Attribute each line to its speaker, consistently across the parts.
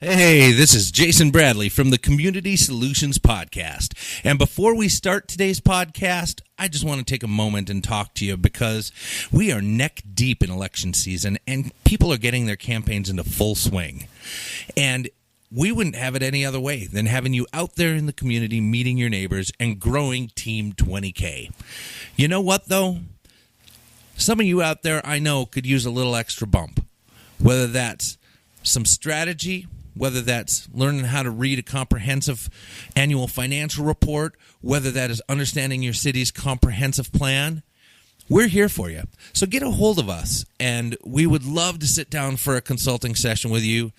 Speaker 1: Hey, this is Jason Bradley from the Community Solutions Podcast. And before we start today's podcast, I just want to take a moment and talk to you because we are neck deep in election season and people are getting their campaigns into full swing. And we wouldn't have it any other way than having you out there in the community meeting your neighbors and growing Team 20K. You know what, though? Some of you out there I know could use a little extra bump, whether that's some strategy, whether that's learning how to read a comprehensive annual financial report, whether that is understanding your city's comprehensive plan. We're here for you. So get a hold of us, and we would love to sit down for a consulting session with you.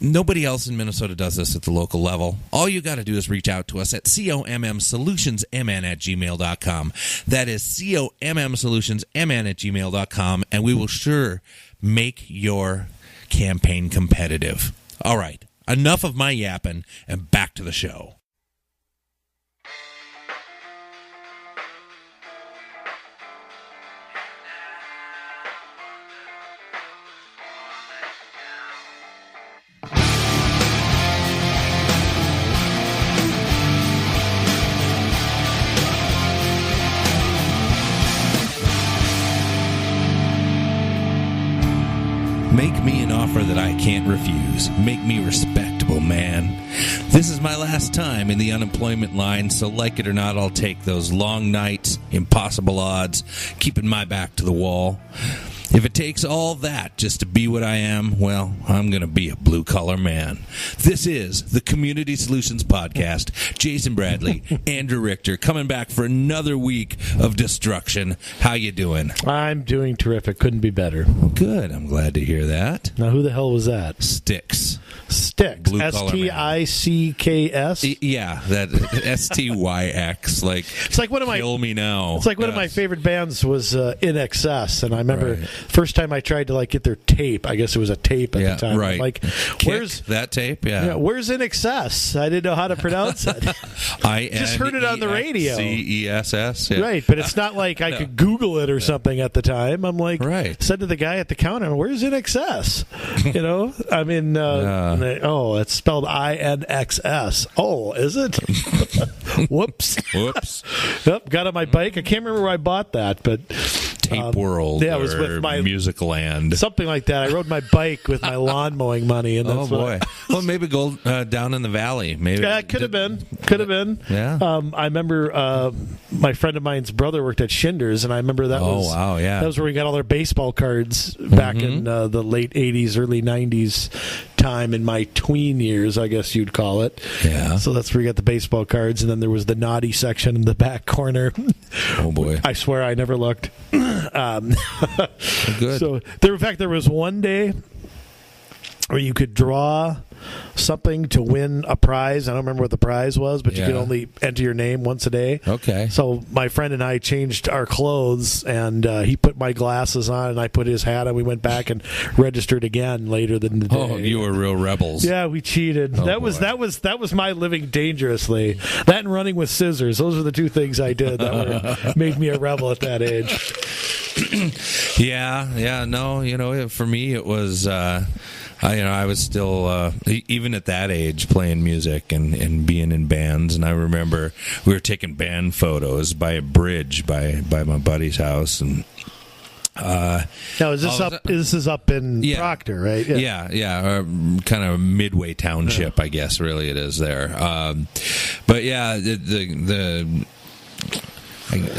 Speaker 1: Nobody else in Minnesota does this at the local level. All you got to do is reach out to us at commsolutionsmn@gmail.com. That is commsolutionsmn@gmail.com, and we will sure make your campaign competitive. All right, enough of my yapping, and back to the show. Make me an offer that I can't refuse. Make me respectable, man. This is my last time in the unemployment line, so like it or not, I'll take those long nights, impossible odds, keeping my back to the wall. If it takes all that just to be what I am, well, I'm going to be a blue-collar man. This is the Community Solutions Podcast. Jason Bradley, Andrew Richter, coming back for another week of destruction. How you doing?
Speaker 2: I'm doing terrific. Couldn't be better.
Speaker 1: Good. I'm glad to hear that.
Speaker 2: Now, who the hell was that?
Speaker 1: Styx.
Speaker 2: Styx. S-T-I-C-K-S?
Speaker 1: Yeah, that S-T-Y-X. Like,
Speaker 2: it's like one of my,
Speaker 1: kill me now.
Speaker 2: It's like one of my favorite bands was In Excess, and I remember first time I tried to get their tape. I guess it was a tape at the time.
Speaker 1: Right.
Speaker 2: I'm like, where's
Speaker 1: that tape? Yeah.
Speaker 2: Where's In Excess? I didn't know how to pronounce it.
Speaker 1: I
Speaker 2: just heard it on the radio.
Speaker 1: C-E-S-S. Yeah.
Speaker 2: Right, but it's not like I could Google it or something at the time. I'm like, said to the guy at the counter, "Where's In Excess?" You know, I mean, it's spelled I-N-X-S. Oh, is it? Whoops. Yep, got on my bike. I can't remember where I bought that, but
Speaker 1: Tape World.
Speaker 2: Yeah, it was with my
Speaker 1: Music Land,
Speaker 2: something like that. I rode my bike with my lawn mowing money, and that's
Speaker 1: well, maybe go down in the valley. Maybe
Speaker 2: could have been.
Speaker 1: Yeah.
Speaker 2: I remember my friend of mine's brother worked at Schindler's, and I remember that was that was where we got all our baseball cards back in the late '80s, early '90s time in my tween years, I guess you'd call it.
Speaker 1: Yeah.
Speaker 2: So that's where we got the baseball cards, and then there was the naughty section in the back corner.
Speaker 1: Oh boy!
Speaker 2: I swear I never looked.
Speaker 1: Good.
Speaker 2: So in fact, there was one day where you could draw something to win a prize. I don't remember what the prize was, but you could only enter your name once a day.
Speaker 1: Okay.
Speaker 2: So my friend and I changed our clothes, and he put my glasses on, and I put his hat on. We went back and registered again later in the day.
Speaker 1: Oh, you were real rebels.
Speaker 2: Yeah, we cheated. That was my living dangerously. That and running with scissors. Those are the two things I did that made me a rebel at that age.
Speaker 1: No, for me it was I was still even at that age playing music and being in bands, and I remember we were taking band photos by a bridge by my buddy's house, and
Speaker 2: now this is up in Proctor, right?
Speaker 1: Yeah, kind of Midway Township, I guess really it is there. But yeah,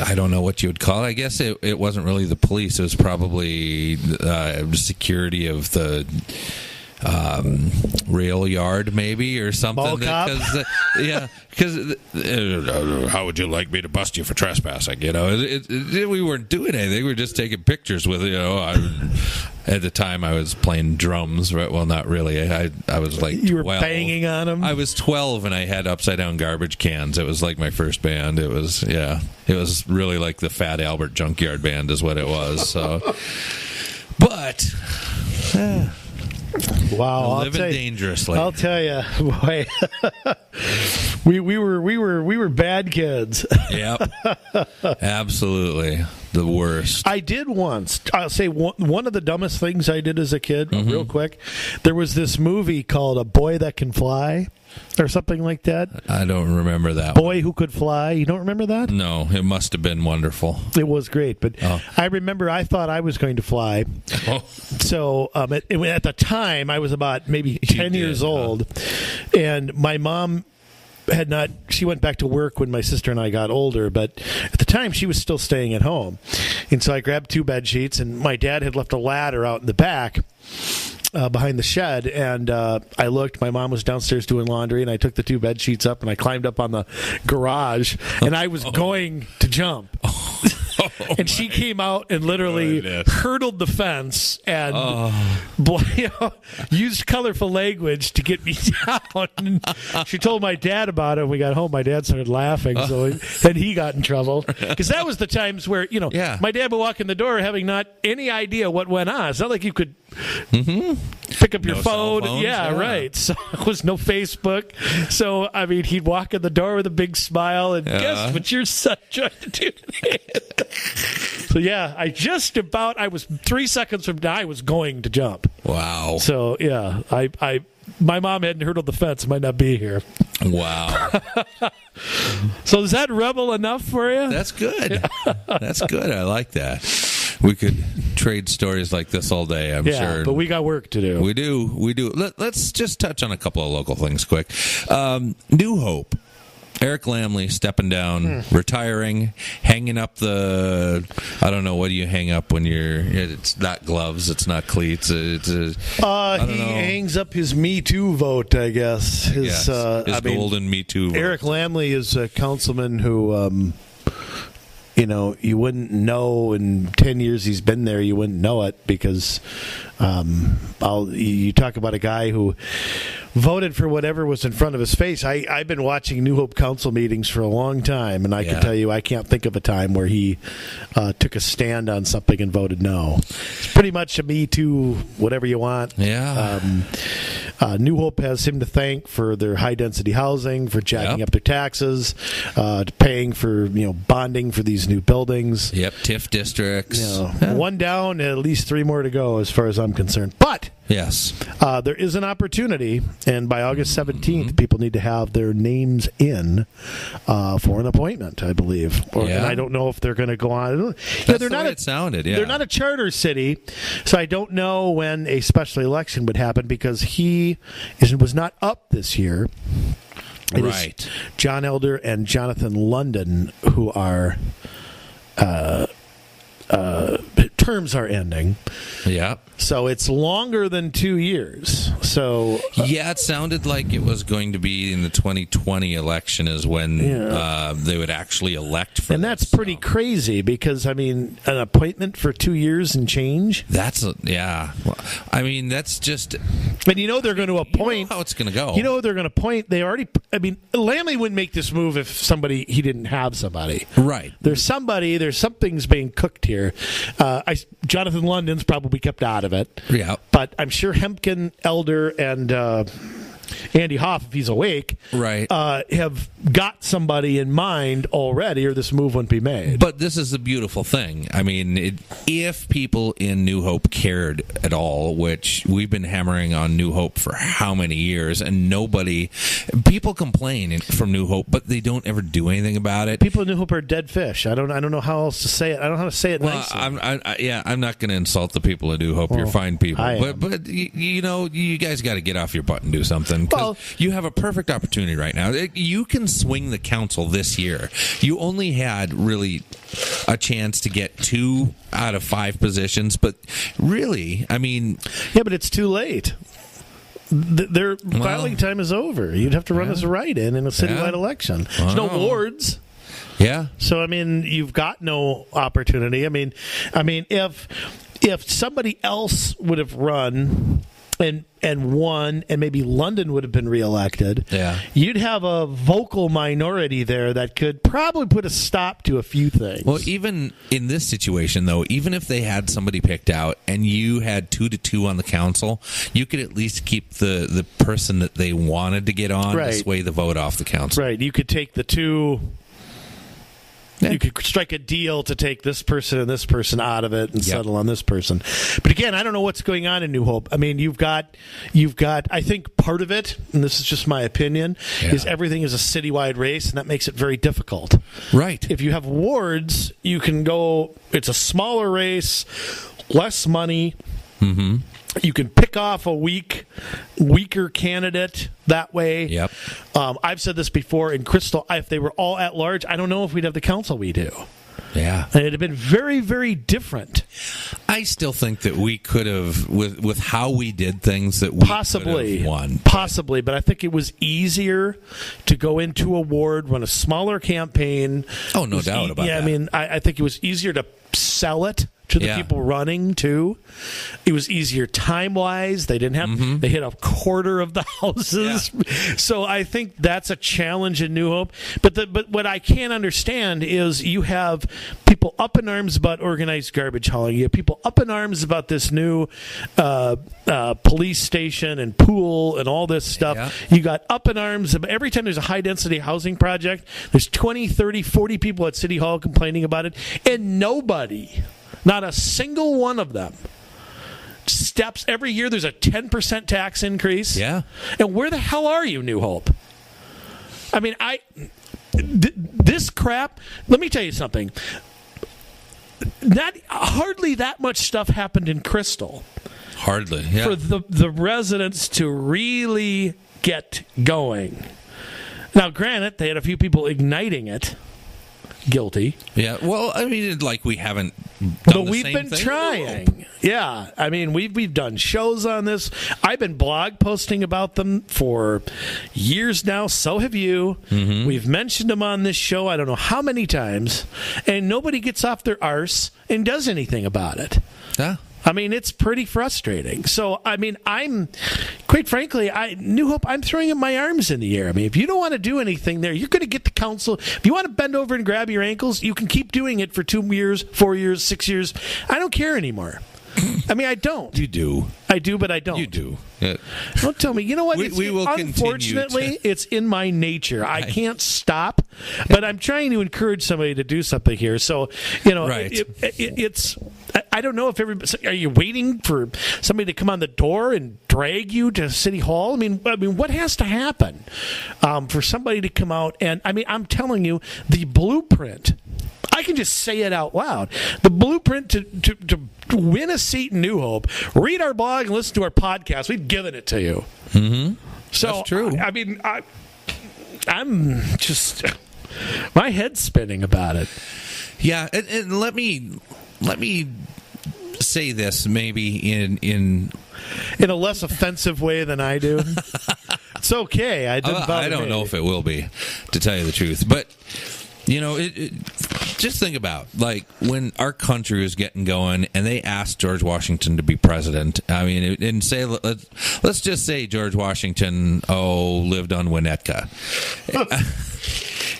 Speaker 1: I don't know what you would call it. I guess it wasn't really the police. It was probably security of the rail yard, maybe, or something.
Speaker 2: Mall cop?
Speaker 1: Because how would you like me to bust you for trespassing? We weren't doing anything. We were just taking pictures with at the time, I was playing drums. Right? Well, not really. I was like 12.
Speaker 2: You were banging on them?
Speaker 1: I was 12, and I had upside-down garbage cans. It was like my first band. It was really like the Fat Albert Junkyard Band is what it was. So, but...
Speaker 2: Wow,
Speaker 1: living dangerously.
Speaker 2: I'll tell you, boy, we were bad kids.
Speaker 1: Yep, absolutely. the worst.
Speaker 2: I did once. I'll say one of the dumbest things I did as a kid, real quick. There was this movie called A Boy That Can Fly, or something like that.
Speaker 1: I don't remember that
Speaker 2: Boy Who Could Fly. You don't remember that?
Speaker 1: No, it must have been wonderful.
Speaker 2: It was great, but I remember I thought I was going to fly. So at the time, I was about maybe 10 years old, and my mom had not. She went back to work when my sister and I got older, but at the time she was still staying at home. And so I grabbed 2 bed sheets, and my dad had left a ladder out in the back behind the shed, and I looked. My mom was downstairs doing laundry, and I took the 2 bed sheets up, and I climbed up on the garage, and I was going to jump. And she came out and literally hurdled the fence and used colorful language to get me down. And she told my dad about it. When we got home, my dad started laughing, so then he got in trouble. Because that was the times where, my dad would walk in the door having not any idea what went on. It's not like you could pick up your phone. Yeah, right. So there was no Facebook. So, I mean, he'd walk in the door with a big smile and guess what your son tried to do today? So, yeah, I was 3 seconds from now, I was going to jump.
Speaker 1: Wow.
Speaker 2: So, yeah, my mom hadn't hurdled the fence, might not be here.
Speaker 1: Wow.
Speaker 2: So is that rebel enough for you?
Speaker 1: That's good. That's good. I like that. We could trade stories like this all day, I'm sure.
Speaker 2: But we got work to do.
Speaker 1: We do. Let's just touch on a couple of local things quick. New Hope. Eric Lammle stepping down, retiring, hanging up I don't know, what do you hang up when it's not gloves, it's not cleats, he
Speaker 2: hangs up his Me Too vote, I guess. His
Speaker 1: golden Me Too vote.
Speaker 2: Eric Lammle is a councilman who, you wouldn't know in 10 years he's been there, you wouldn't know it because you talk about a guy who voted for whatever was in front of his face. I've been watching New Hope council meetings for a long time, and I can tell you I can't think of a time where he took a stand on something and voted no. It's pretty much a Me Too, whatever you want.
Speaker 1: Yeah.
Speaker 2: New Hope has him to thank for their high-density housing, for jacking up their taxes, paying for bonding for these new buildings.
Speaker 1: Yep, TIF districts.
Speaker 2: One down, at least 3 more to go as far as I'm concerned. But
Speaker 1: yes,
Speaker 2: there is an opportunity, and by August 17th, people need to have their names in for an appointment, I believe. And I don't know if they're going to go on.
Speaker 1: That's the way it sounded,
Speaker 2: They're not a charter city, so I don't know when a special election would happen because he was not up this year. It is John Elder and Jonathan London who are terms are ending.
Speaker 1: Yeah.
Speaker 2: So it's longer than 2 years. So
Speaker 1: it sounded like it was going to be in the 2020 election is when they would actually elect for.
Speaker 2: And that's pretty crazy because an appointment for 2 years and change.
Speaker 1: That's that's just.
Speaker 2: And they're going to appoint.
Speaker 1: How it's going to go.
Speaker 2: They're going to appoint. They already. Lammle wouldn't make this move if he didn't have somebody.
Speaker 1: Right.
Speaker 2: There's something's being cooked here. Jonathan London's probably kept out of it.
Speaker 1: Yeah.
Speaker 2: But I'm sure Hempkin, Elder, and Andy Hoff, if he's awake, have got somebody in mind already, or this move wouldn't be made.
Speaker 1: But this is the beautiful thing. If people in New Hope cared at all, which we've been hammering on New Hope for how many years, and people complain from New Hope, but they don't ever do anything about it.
Speaker 2: People in New Hope are dead fish. I don't know how else to say it. I don't know how to say it nicely.
Speaker 1: I'm not going to insult the people in New Hope. You're fine people. But you guys got to get off your butt and do something. Well, you have a perfect opportunity right now. You can swing the council this year. You only had really a chance to get 2 out of 5 positions, but really,
Speaker 2: but it's too late. Their filing time is over. You'd have to run as a write-in in a citywide election. There's no wards.
Speaker 1: Yeah.
Speaker 2: So you've got no opportunity. If somebody else would have run and won, and maybe London would have been reelected, you'd have a vocal minority there that could probably put a stop to a few things.
Speaker 1: Well, even in this situation, though, even if they had somebody picked out and you had 2-2 on the council, you could at least keep the person that they wanted to get on to sway the vote off the council.
Speaker 2: Right. You could take the 2 Yeah. You could strike a deal to take this person and this person out of it and settle on this person. But again, I don't know what's going on in New Hope. I mean, you've got. I think part of it, and this is just my opinion, is everything is a citywide race, and that makes it very difficult.
Speaker 1: Right.
Speaker 2: If you have wards, you can go. It's a smaller race, less money. Mm-hmm. You can pick off a weaker candidate that way.
Speaker 1: Yep.
Speaker 2: I've said this before in Crystal. If they were all at large, I don't know if we'd have the council we do.
Speaker 1: Yeah.
Speaker 2: And it'd have been very, very different.
Speaker 1: I still think that we could have, with how we did things, that we
Speaker 2: possibly
Speaker 1: could have won.
Speaker 2: Possibly, but I think it was easier to go into a ward, run a smaller campaign.
Speaker 1: Oh, no doubt about that.
Speaker 2: Yeah, I mean, I think it was easier to sell it to the people running too. It was easier time-wise. They didn't have they hit a quarter of the houses. Yeah. So I think that's a challenge in New Hope. But what I can't understand is you have people up in arms about organized garbage hauling. You have people up in arms about this new police station and pool and all this stuff. Yeah. You got up in arms about every time there's a high-density housing project, there's 20, 30, 40 people at City Hall complaining about it, and nobody, not a single one of them, steps. Every year there's a 10% tax increase.
Speaker 1: Yeah.
Speaker 2: And where the hell are you, New Hope? I mean, this crap, let me tell you something. Hardly that much stuff happened in Crystal.
Speaker 1: Hardly, yeah.
Speaker 2: For the residents to really get going. Now, granted, they had a few people igniting it. Guilty.
Speaker 1: Yeah. Well, I mean, like we haven't done
Speaker 2: but we've been trying. Yeah. I mean, we've done shows on this. I've been blog posting about them for years now. So have you. Mm-hmm. We've mentioned them on this show I don't know how many times, and nobody gets off their arse and does anything about it.
Speaker 1: Yeah.
Speaker 2: I mean, it's pretty frustrating. So, I mean, quite frankly, New Hope, I'm throwing up my arms in the air. I mean, if you don't want to do anything there, you're going to get the council. If you want to bend over and grab your ankles, you can keep doing it for 2 years, 4 years, 6 years. I don't care anymore. I mean, I don't.
Speaker 1: You do.
Speaker 2: I do, but I don't.
Speaker 1: You do. Yeah.
Speaker 2: Don't tell me. You know what?
Speaker 1: We will
Speaker 2: unfortunately, it's in my nature. I can't stop, but I'm trying to encourage somebody to do something here. So, you know, it's. I don't know if everybody. Are you waiting for somebody to come on the door and drag you to City Hall? I mean, what has to happen for somebody to come out and? I mean, I'm telling you, the blueprint. I can just say it out loud. The blueprint to win a seat in New Hope, read our blog and listen to our podcast. We've given it to you.
Speaker 1: Mm-hmm.
Speaker 2: So,
Speaker 1: that's true.
Speaker 2: I mean, I'm just, my head's spinning about it.
Speaker 1: Yeah, and let me say this maybe in
Speaker 2: a less offensive way than I do. It's okay. I
Speaker 1: don't know if it will be, to tell you the truth, but. You know, just think about, like, when our country was getting going and they asked George Washington to be president. I mean, and say, let's just say George Washington, lived on Winnetka.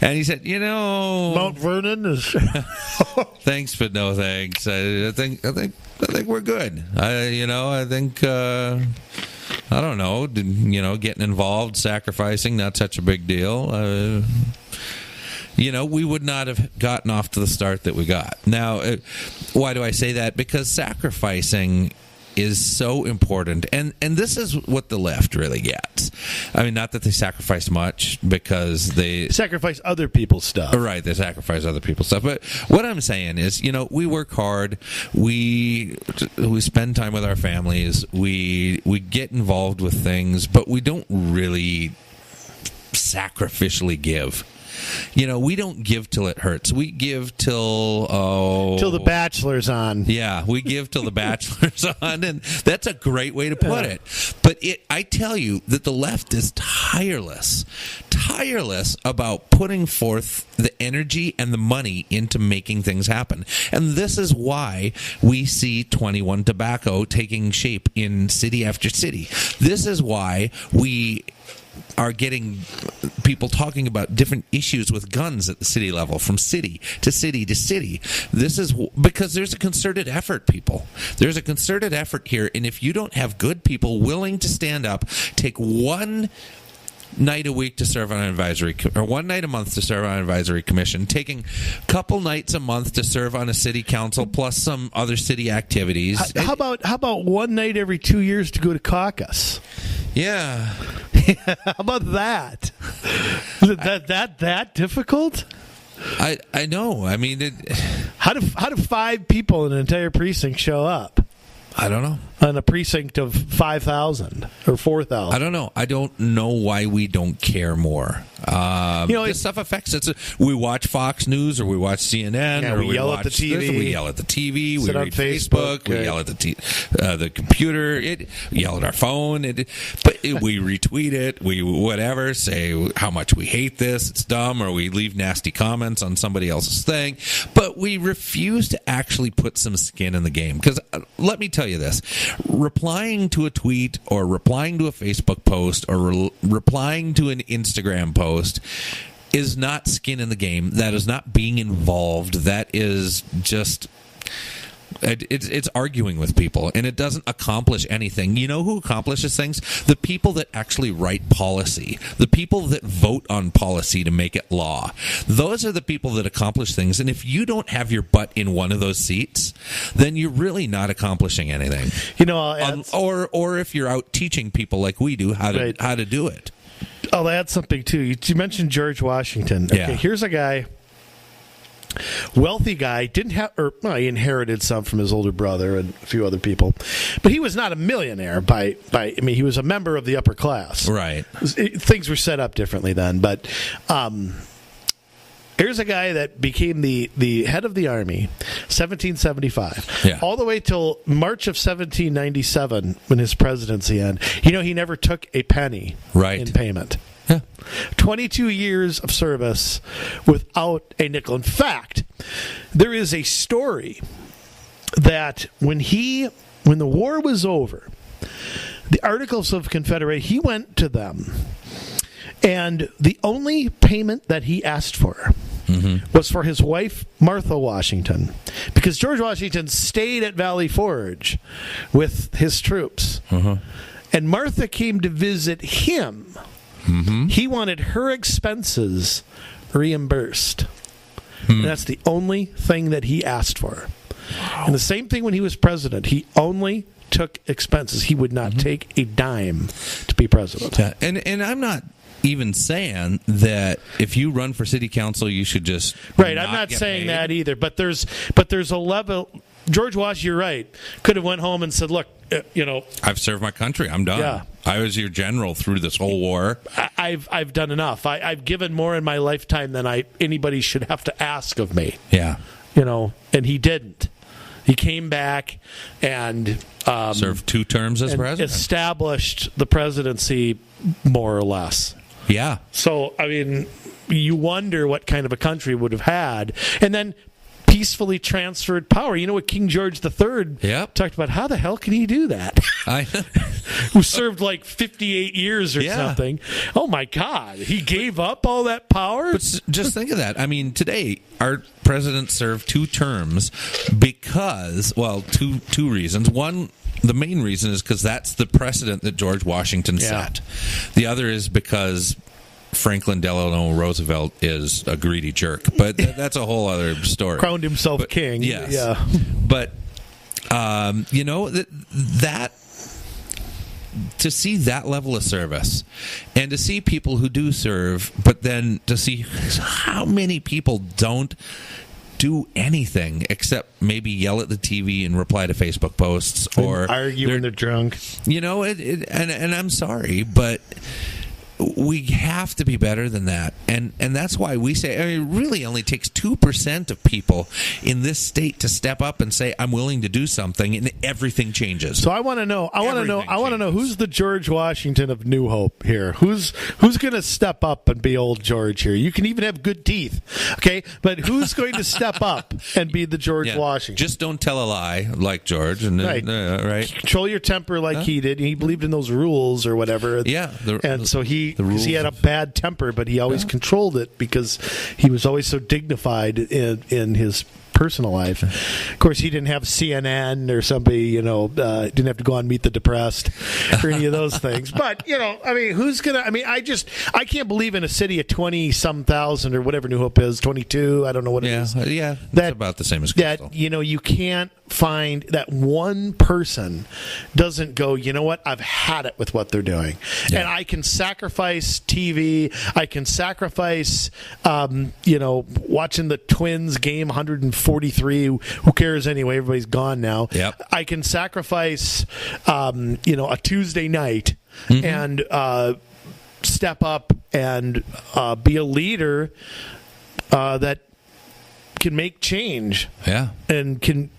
Speaker 1: And he said, you know...
Speaker 2: Mount Vernon is...
Speaker 1: Thanks, but no thanks. I think we're good. I think... I don't know. Getting involved, sacrificing, not such a big deal. We would not have gotten off to the start that we got. Now, why do I say that? Because sacrificing is so important. And this is what the left really gets. I mean, not that they sacrifice much, because they...
Speaker 2: sacrifice other people's stuff.
Speaker 1: Right, they sacrifice other people's stuff. But what I'm saying is, we work hard. We spend time with our families. We get involved with things, but we don't really sacrificially give. We don't give till it hurts. We give till
Speaker 2: the Bachelor's on.
Speaker 1: Yeah, we give till the Bachelor's on, and that's a great way to put it. But I tell you that the left is tireless about putting forth the energy and the money into making things happen. And this is why we see 21 Tobacco taking shape in city after city. This is why we are getting people talking about different issues with guns at the city level, from city to city to city. This is because there's a concerted effort, people. There's a concerted effort here, and if you don't have good people willing to stand up, take one night a week to serve on an advisory, or one night a month to serve on an advisory commission, taking a couple nights a month to serve on a city council, plus some other city activities.
Speaker 2: How about one night every 2 years to go to caucus?
Speaker 1: Yeah.
Speaker 2: How about that? Is it that difficult?
Speaker 1: I know. I mean,
Speaker 2: how do 5 people in an entire precinct show up?
Speaker 1: I don't know.
Speaker 2: On a precinct of 5,000 or 4,000.
Speaker 1: I don't know. I don't know why we don't care more. This stuff affects us. We watch Fox News, or we watch CNN, or
Speaker 2: we yell at the TV.
Speaker 1: We yell at the TV.
Speaker 2: Sit
Speaker 1: we read Facebook. We yell at the computer. Yell at our phone. We retweet it. We whatever. Say how much we hate this. It's dumb, or we leave nasty comments on somebody else's thing. But we refuse to actually put some skin in the game. Because let me tell you this: replying to a tweet, or replying to a Facebook post, or replying to an Instagram post is not skin in the game. That is not being involved. That is just it's arguing with people, and it doesn't accomplish anything. You know who accomplishes things? The people that actually write policy, the people that vote on policy to make it law. Those are the people that accomplish things. And if you don't have your butt in one of those seats, then you're really not accomplishing anything. Or if you're out teaching people like we do how to do it.
Speaker 2: I'll add something too. You mentioned George Washington. Okay,
Speaker 1: yeah.
Speaker 2: Here's a guy, wealthy guy, he inherited some from his older brother and a few other people, but he was not a millionaire he was a member of the upper class.
Speaker 1: Right.
Speaker 2: Things were set up differently then, but here's a guy that became the head of the army, 1775, all the way till March of 1797 when his presidency ended. He never took a penny in payment.
Speaker 1: Yeah.
Speaker 2: 22 years of service without a nickel. In fact, there is a story that when the war was over, the Articles of Confederation, he went to them, and the only payment that he asked for was for his wife, Martha Washington, because George Washington stayed at Valley Forge with his troops. And Martha came to visit him. He wanted her expenses reimbursed. And that's the only thing that he asked for. Wow. And the same thing when he was president. He only took expenses. He would not take a dime to be president.
Speaker 1: Yeah. And I'm not even saying that if you run for city council, you should just
Speaker 2: I'm not saying that either. But there's a level. George Washington, you're right, could have went home and said, look,
Speaker 1: I've served my country. I'm done.
Speaker 2: Yeah.
Speaker 1: I was your general through this whole war.
Speaker 2: I've done enough. I've given more in my lifetime than anybody should have to ask of me.
Speaker 1: Yeah.
Speaker 2: And he didn't. He came back and
Speaker 1: served 2 terms as president.
Speaker 2: Established the presidency more or less.
Speaker 1: Yeah.
Speaker 2: So, you wonder what kind of a country would have had. And then peacefully transferred power. You know what King George III talked about? How the hell can he do that? Who served like 58 years or something. Oh, my God. He gave up all that power?
Speaker 1: But just think of that. Today, our president served 2 terms because, two reasons. One, the main reason is because that's the precedent that George Washington set. The other is because Franklin Delano Roosevelt is a greedy jerk, but that's a whole other story.
Speaker 2: Crowned himself king.
Speaker 1: Yes.
Speaker 2: Yeah.
Speaker 1: But that to see that level of service, and to see people who do serve, but then to see how many people don't do anything except maybe yell at the TV and reply to Facebook posts or
Speaker 2: argue when they're drunk.
Speaker 1: And I'm sorry, but we have to be better than that, and that's why we say it really only takes 2% of people in this state to step up and say I'm willing to do something, and everything changes.
Speaker 2: So I want to know who's the George Washington of New Hope here. Who's going to step up and be old George here? You can even have good teeth, okay? But who's going to step up and be the George Washington?
Speaker 1: Just don't tell a lie like George, and right.
Speaker 2: Control your temper like he did. He believed in those rules or whatever.
Speaker 1: Yeah,
Speaker 2: so he had a bad temper, but he always controlled it because he was always so dignified in his personal life. Of course, he didn't have CNN or somebody, didn't have to go on Meet the Depressed or any of those things. But, who's going to, I can't believe in a city of 20-some thousand or whatever New Hope is, 22, I don't know what it is.
Speaker 1: Yeah, that's about the same as Crystal.
Speaker 2: That, you can't find that one person doesn't go, you know what, I've had it with what they're doing. Yeah. And I can sacrifice TV, I can sacrifice, watching the Twins game 143, who cares anyway, everybody's gone now.
Speaker 1: Yep.
Speaker 2: I can sacrifice, a Tuesday night and step up and be a leader that can make change, and can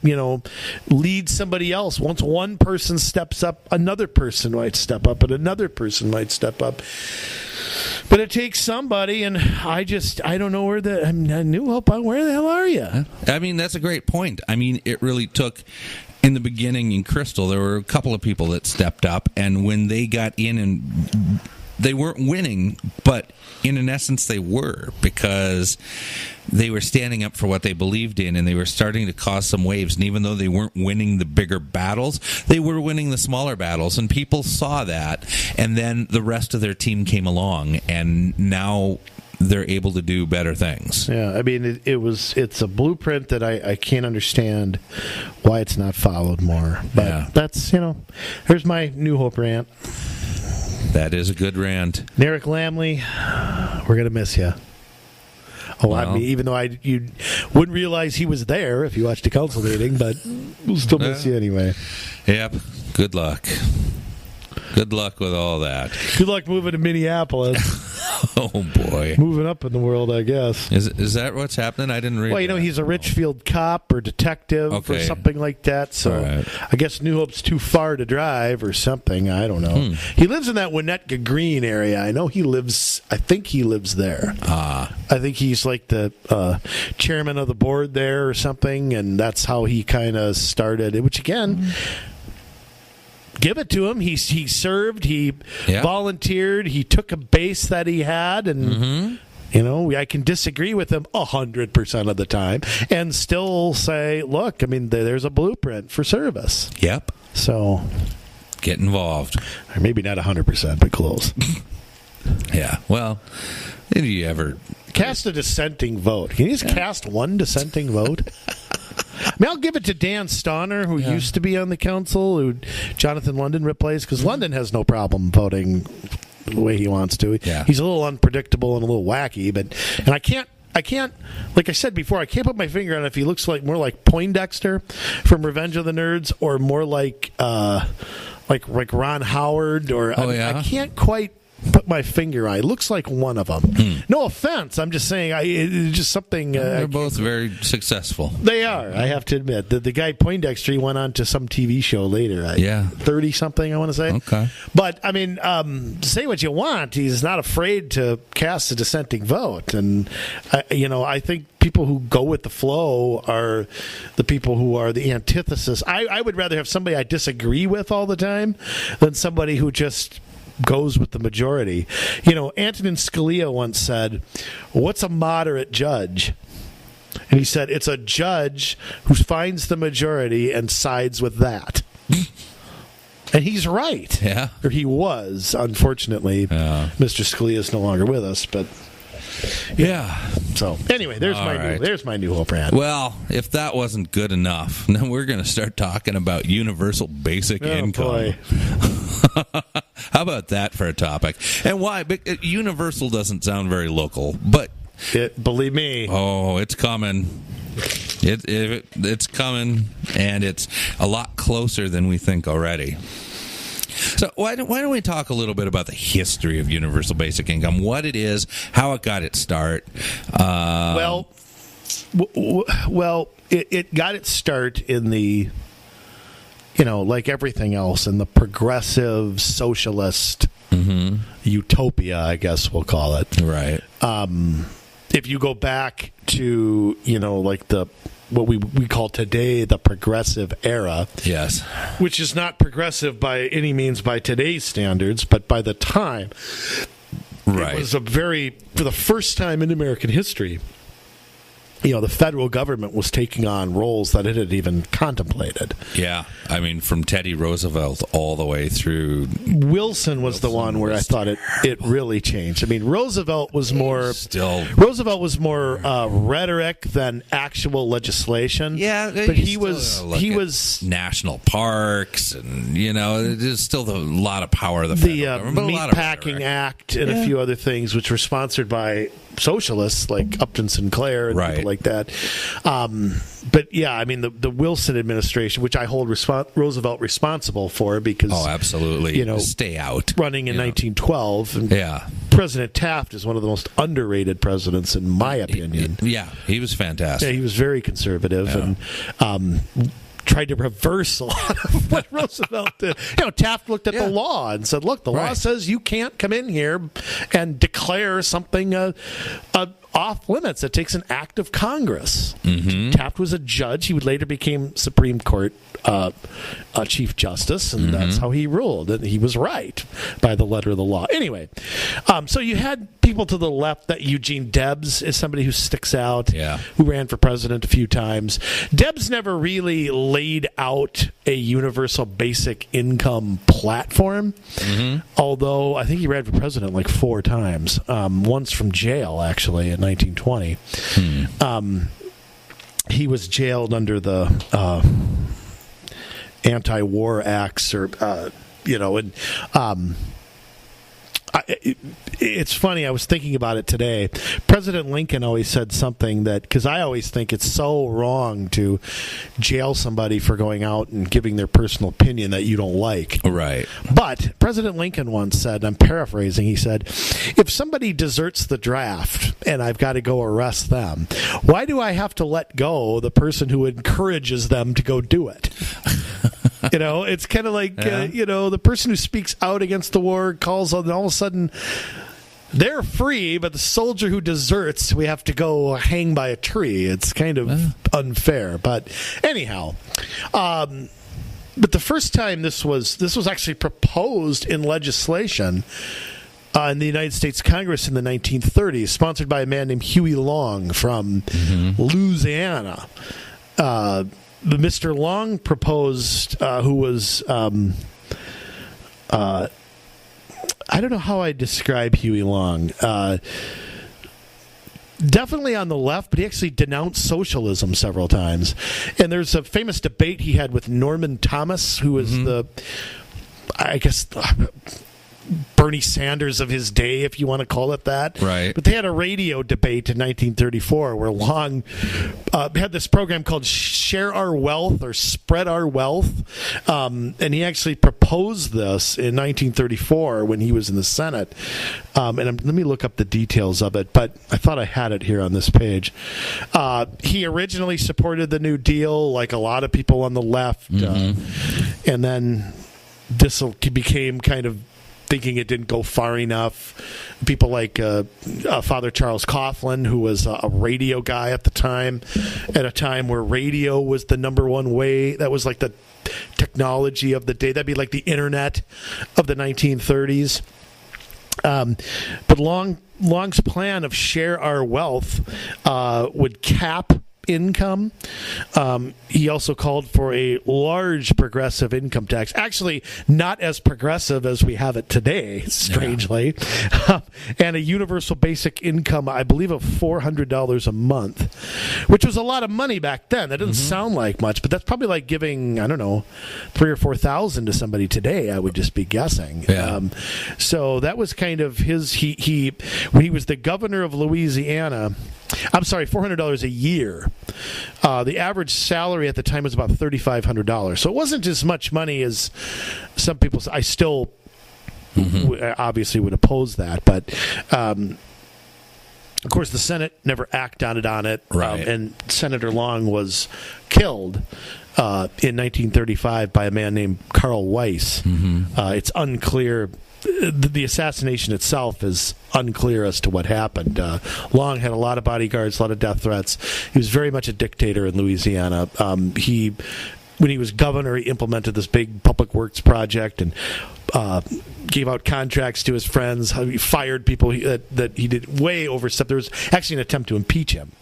Speaker 2: lead somebody else. Once one person steps up, another person might step up, and another person might step up. But it takes somebody, and I don't know where New Hope. Where the hell are you?
Speaker 1: I mean, that's a great point. I mean, it really took. In the beginning, in Crystal, there were a couple of people that stepped up, and when they got in and. They weren't winning, but in essence they were, because they were standing up for what they believed in, and they were starting to cause some waves. And even though they weren't winning the bigger battles, they were winning the smaller battles, and people saw that. And then the rest of their team came along, and now they're able to do better things.
Speaker 2: Yeah, I mean, it's a blueprint that I can't understand why it's not followed more. But that's, here's my New Hope rant.
Speaker 1: That is a good rant.
Speaker 2: Eric Lammle, we're going to miss you. Oh, well, even though you wouldn't realize he was there if you watched the council meeting, but we'll still miss you anyway.
Speaker 1: Yep. Good luck. Good luck with all that.
Speaker 2: Good luck moving to Minneapolis.
Speaker 1: Oh, boy.
Speaker 2: Moving up in the world, I guess.
Speaker 1: Is that what's happening? I didn't read
Speaker 2: Well, he's a Richfield cop or detective or something like that. So I guess New Hope's too far to drive or something. I don't know. He lives in that Winnetka Green area. I think he lives there. I think he's like the chairman of the board there or something, and that's how he kind of started it, which, again... Give it to him. He served. He volunteered. He took a base that he had, and I can disagree with him 100% of the time, and still say, "Look, I mean, there's a blueprint for service."
Speaker 1: Yep.
Speaker 2: So,
Speaker 1: get involved.
Speaker 2: Or maybe not 100%, but close.
Speaker 1: Yeah. Well, did you ever
Speaker 2: cast a dissenting vote? Can you just cast one dissenting vote? I mean, I'll give it to Dan Stauner, who used to be on the council, who Jonathan London replaced, because London has no problem voting the way he wants to.
Speaker 1: Yeah.
Speaker 2: He's a little unpredictable and a little wacky, and I can't, like I said before, I can't put my finger on if he looks more like Poindexter from Revenge of the Nerds, or more like Ron Howard, or I can't quite put my finger on. It looks like one of them. No offense. I'm just saying, it's just something.
Speaker 1: They're both very successful.
Speaker 2: They are. I have to admit. The guy Poindexter, he went on to some TV show later. 30-something, I want to say.
Speaker 1: Okay.
Speaker 2: But, I mean, say what you want. He's not afraid to cast a dissenting vote. And, I think people who go with the flow are the people who are the antithesis. I would rather have somebody I disagree with all the time than somebody who just goes with the majority. Antonin Scalia once said, "What's a moderate judge?" And he said, "It's a judge who finds the majority and sides with that." And he's right.
Speaker 1: Yeah.
Speaker 2: Or he was, unfortunately. Mr. Scalia is no longer with us, but So anyway, there's my New Hope rant.
Speaker 1: Well, if that wasn't good enough, then we're going to start talking about universal basic income.
Speaker 2: Boy.
Speaker 1: How about that for a topic? And why? Universal doesn't sound very local, but
Speaker 2: believe me.
Speaker 1: Oh, it's coming. It's coming, and it's a lot closer than we think already. So why don't we talk a little bit about the history of universal basic income, what it is, how it got its start?
Speaker 2: Well, it got its start in the, like everything else, in the progressive socialist utopia, I guess we'll call it.
Speaker 1: Right.
Speaker 2: If you go back to, like what we call today the progressive era.
Speaker 1: Yes.
Speaker 2: Which is not progressive by any means by today's standards, but by the time.
Speaker 1: Right.
Speaker 2: It was for the first time in American history, the federal government was taking on roles that it had even contemplated.
Speaker 1: Yeah. I mean, from Teddy Roosevelt all the way through.
Speaker 2: Wilson was the one where I thought it really changed. I mean, Roosevelt was more rhetoric than actual legislation.
Speaker 1: Yeah,
Speaker 2: but he was
Speaker 1: national parks, and there's still a lot of power of the federal government.
Speaker 2: The Meatpacking Act and a few other things, which were sponsored by socialists like Upton Sinclair and people like that. But yeah, I mean the Wilson administration, which I hold Roosevelt responsible for, because
Speaker 1: absolutely, stay out
Speaker 2: running in 1912, and President Taft is one of the most underrated presidents in my opinion.
Speaker 1: He was fantastic.
Speaker 2: Yeah, he was very conservative and tried to reverse a lot of what Roosevelt did. Taft looked at the law and said, look, the law says you can't come in here and declare something off limits. It takes an act of Congress. Mm-hmm. Taft was a judge. He would later become Supreme Court Chief Justice, and that's how he ruled. And he was right by the letter of the law. Anyway, so you had people to the left. That Eugene Debs is somebody who sticks out, who ran for president a few times. Debs never really laid out a universal basic income platform, although I think he ran for president like 4 times, once from jail, actually, in 1920. He was jailed under the anti-war acts, it's funny, I was thinking about it today. President Lincoln always said something that, because I always think it's so wrong to jail somebody for going out and giving their personal opinion that you don't like.
Speaker 1: Right.
Speaker 2: But President Lincoln once said, I'm paraphrasing, he said, if somebody deserts the draft and I've got to go arrest them, why do I have to let go the person who encourages them to go do it? It's kind of like, the person who speaks out against the war calls on, and all of a sudden they're free, but the soldier who deserts, we have to go hang by a tree. It's kind of unfair. But anyhow, but the first time this was actually proposed in legislation in the United States Congress in the 1930s, sponsored by a man named Huey Long from Louisiana. Mr. Long proposed, who was, I don't know how I describe Huey Long. Definitely on the left, but he actually denounced socialism several times. And there's a famous debate he had with Norman Thomas, who was Bernie Sanders of his day, if you want to call it that.
Speaker 1: Right.
Speaker 2: But they had a radio debate in 1934 where Long had this program called Share Our Wealth or Spread Our Wealth. And he actually proposed this in 1934 when he was in the Senate. Let me look up the details of it, but I thought I had it here on this page. He originally supported the New Deal, like a lot of people on the left. And then this became kind of thinking it didn't go far enough. People like Father Charles Coughlin, who was a radio guy at the time, at a time where radio was the number one way. That was like the technology of the day. That'd be like the internet of the 1930s. But Long's plan of Share Our Wealth would cap income. He also called for a large progressive income tax. Actually, not as progressive as we have it today, strangely. And a universal basic income, I believe, of $400 a month, which was a lot of money back then. That doesn't sound like much, but that's probably like giving, I don't know, $3,000 or $4,000 to somebody today, I would just be guessing.
Speaker 1: Yeah.
Speaker 2: So that was kind of his, he when he was the governor of Louisiana, I'm sorry, $400 a year. The average salary at the time was about $3,500. So it wasn't as much money as some people. I still obviously would oppose that, but of course the Senate never acted on it.
Speaker 1: Right.
Speaker 2: And Senator Long was killed in 1935 by a man named Carl Weiss. It's unclear. The assassination itself is unclear as to what happened. Long had a lot of bodyguards, a lot of death threats. He was very much a dictator in Louisiana. When he was governor, he implemented this big public works project, and gave out contracts to his friends, how he fired people that he did way overstep. There was actually an attempt to impeach him.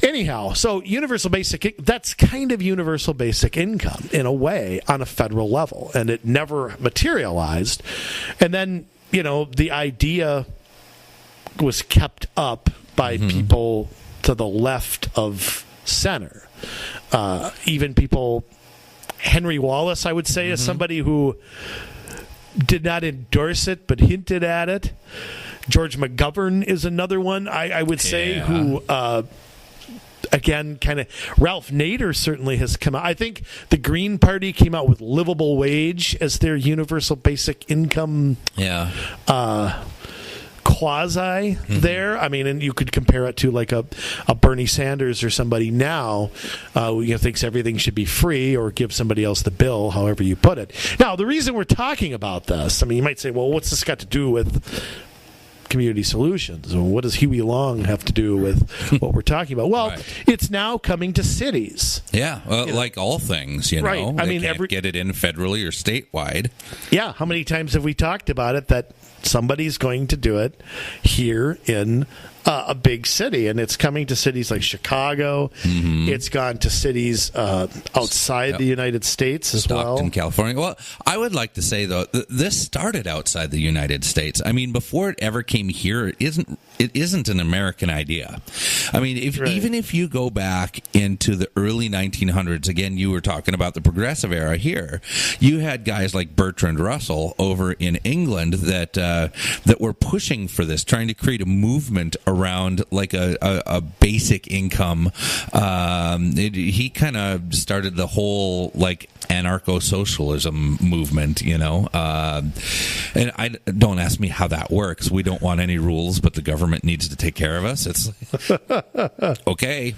Speaker 2: Anyhow, so that's kind of universal basic income in a way on a federal level, and it never materialized. And then, the idea was kept up by people to the left of center. Even people, Henry Wallace, I would say, is somebody who did not endorse it, but hinted at it. George McGovern is another one, I would say, who, again, kind of... Ralph Nader certainly has come out. I think the Green Party came out with livable wage as their universal basic income quasi there. I mean, and you could compare it to like a Bernie Sanders or somebody now who thinks everything should be free or give somebody else the bill, however you put it. Now, the reason we're talking about this, I mean, you might say, well, what's this got to do with community solutions? What does Huey Long have to do with what we're talking about? Well, it's now coming to cities.
Speaker 1: Yeah, like all things,
Speaker 2: right. I mean,
Speaker 1: can't get it in federally or statewide.
Speaker 2: Yeah, how many times have we talked about it that somebody's going to do it here in a big city, and it's coming to cities like Chicago. It's gone to cities outside the United States as well.
Speaker 1: Stockton, California. Well, I would like to say, though, this started outside the United States. I mean, before it ever came here, it isn't an American idea. I mean, even if you go back into the early 1900s, again, you were talking about the progressive era here, you had guys like Bertrand Russell over in England that were pushing for this, trying to create a movement around like a basic income. He kind of started the whole like anarcho-socialism movement, and don't ask me how that works. We don't want any rules, but the government needs to take care of us. It's okay.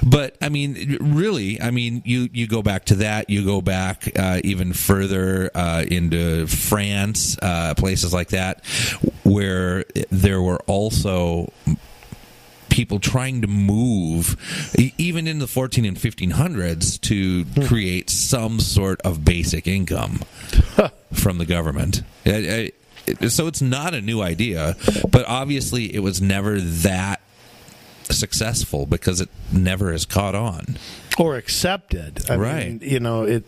Speaker 1: But I mean, really, I mean, you go back to that, you go back even further into France, places like that, where there were also people trying to move, even in the 14 and 1500s, to create some sort of basic income from the government. So it's not a new idea, but obviously it was never that successful because it never has caught on.
Speaker 2: Or accepted. I mean,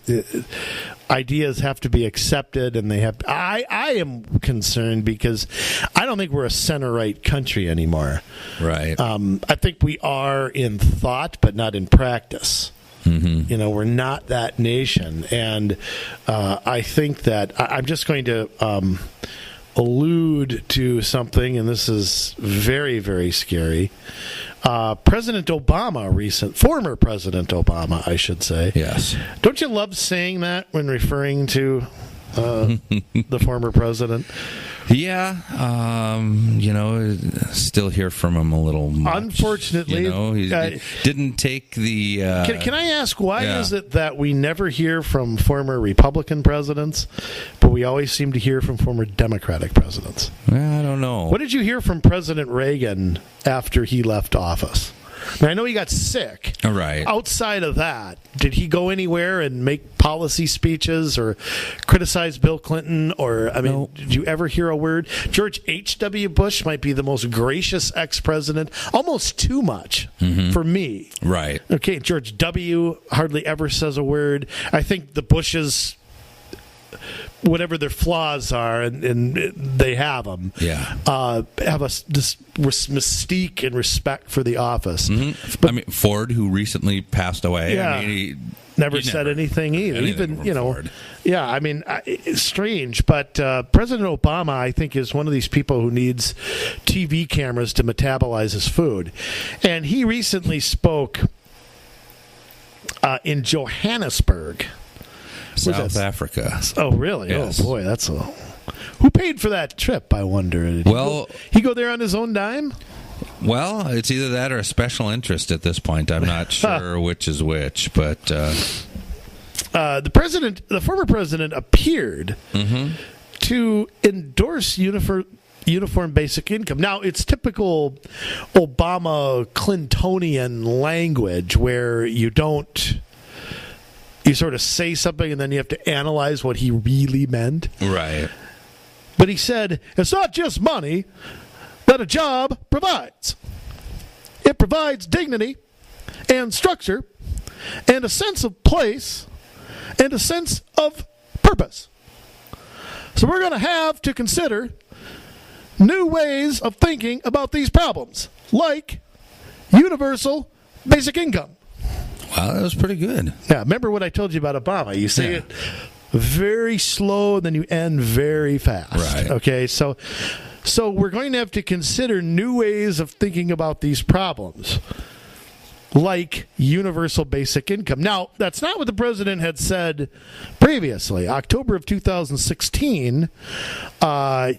Speaker 2: ideas have to be accepted, and they have. I am concerned because I don't think we're a center-right country anymore.
Speaker 1: Right.
Speaker 2: I think we are in thought, but not in practice. We're not that nation, and I think that I'm just going to allude to something, and this is very, very scary. Former President Obama, I should say. Yes. Don't you love saying that when referring to the former president?
Speaker 1: Yeah, still hear from him a little much.
Speaker 2: Unfortunately,
Speaker 1: he didn't take the...
Speaker 2: Can I ask, why is it that we never hear from former Republican presidents, but we always seem to hear from former Democratic presidents?
Speaker 1: I don't know.
Speaker 2: What did you hear from President Reagan after he left office? Now, I know he got sick.
Speaker 1: All right.
Speaker 2: Outside of that, did he go anywhere and make policy speeches or criticize Bill Clinton? Or, I mean, Did you ever hear a word? George H.W. Bush might be the most gracious ex-president, almost too much for me.
Speaker 1: Right.
Speaker 2: Okay, George W. hardly ever says a word. I think the Bushes, whatever their flaws are, and they have them, have this mystique and respect for
Speaker 1: office. But, I mean, Ford, who recently passed away,
Speaker 2: he never said anything either. Ford. I mean, it's strange. But President Obama, I think, is one of these people who needs TV cameras to metabolize his food. And he recently spoke in Johannesburg,
Speaker 1: South Africa.
Speaker 2: Oh, really? Yes. Oh, boy, that's a... Who paid for that trip, I wonder? Did he go there on his own dime?
Speaker 1: Well, it's either that or a special interest at this point. I'm not sure which is which, but...
Speaker 2: the former president appeared to endorse uniform basic income. Now, it's typical Obama Clintonian language where you don't you sort of say something and then you have to analyze what he really meant.
Speaker 1: Right.
Speaker 2: But he said, it's not just money that a job provides. It provides dignity and structure and a sense of place and a sense of purpose. So we're going to have to consider new ways of thinking about these problems, like universal basic income.
Speaker 1: Wow, that was pretty good.
Speaker 2: Yeah, remember what I told you about Obama? You say it very slow, and then you end very fast.
Speaker 1: Right.
Speaker 2: Okay, so we're going to have to consider new ways of thinking about these problems, like universal basic income. Now, that's not what the president had said previously. October of 2016,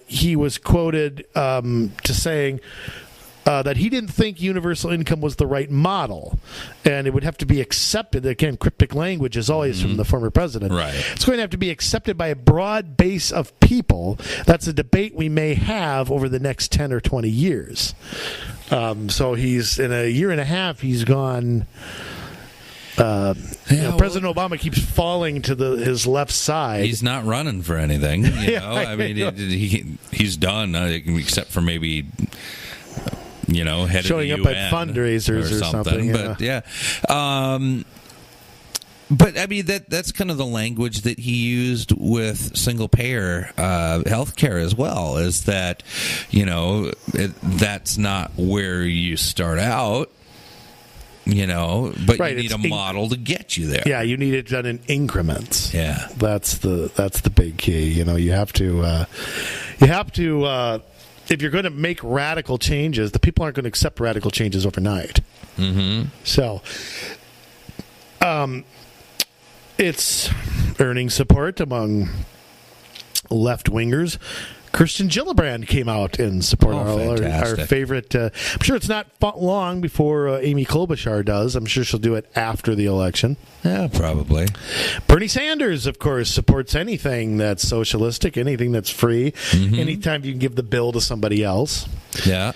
Speaker 2: he was quoted to saying that he didn't think universal income was the right model, and it would have to be accepted. Again, cryptic language is always from the former president.
Speaker 1: Right.
Speaker 2: It's going to have to be accepted by a broad base of people. That's a debate we may have over the next 10 or 20 years. So he's, in a year and a half, he's gone. President Obama keeps falling to his left side.
Speaker 1: He's not running for anything. I mean, he's done, except for maybe, head
Speaker 2: showing
Speaker 1: of
Speaker 2: up
Speaker 1: the UN
Speaker 2: at fundraisers or something.
Speaker 1: But but I mean that's kind of the language that he used with single payer health care as well. Is that that's not where you start out. But you need a model to get you there.
Speaker 2: Yeah, you need it done in increments.
Speaker 1: Yeah,
Speaker 2: that's the big key. You have to if you're going to make radical changes, the people aren't going to accept radical changes overnight.
Speaker 1: Mm-hmm.
Speaker 2: So, it's earning support among left-wingers. Kirsten Gillibrand came out and supported our favorite. I'm sure it's not long before Amy Klobuchar does. I'm sure she'll do it after the election.
Speaker 1: Yeah, probably.
Speaker 2: Bernie Sanders, of course, supports anything that's socialistic, anything that's free, anytime you can give the bill to somebody else.
Speaker 1: Yeah.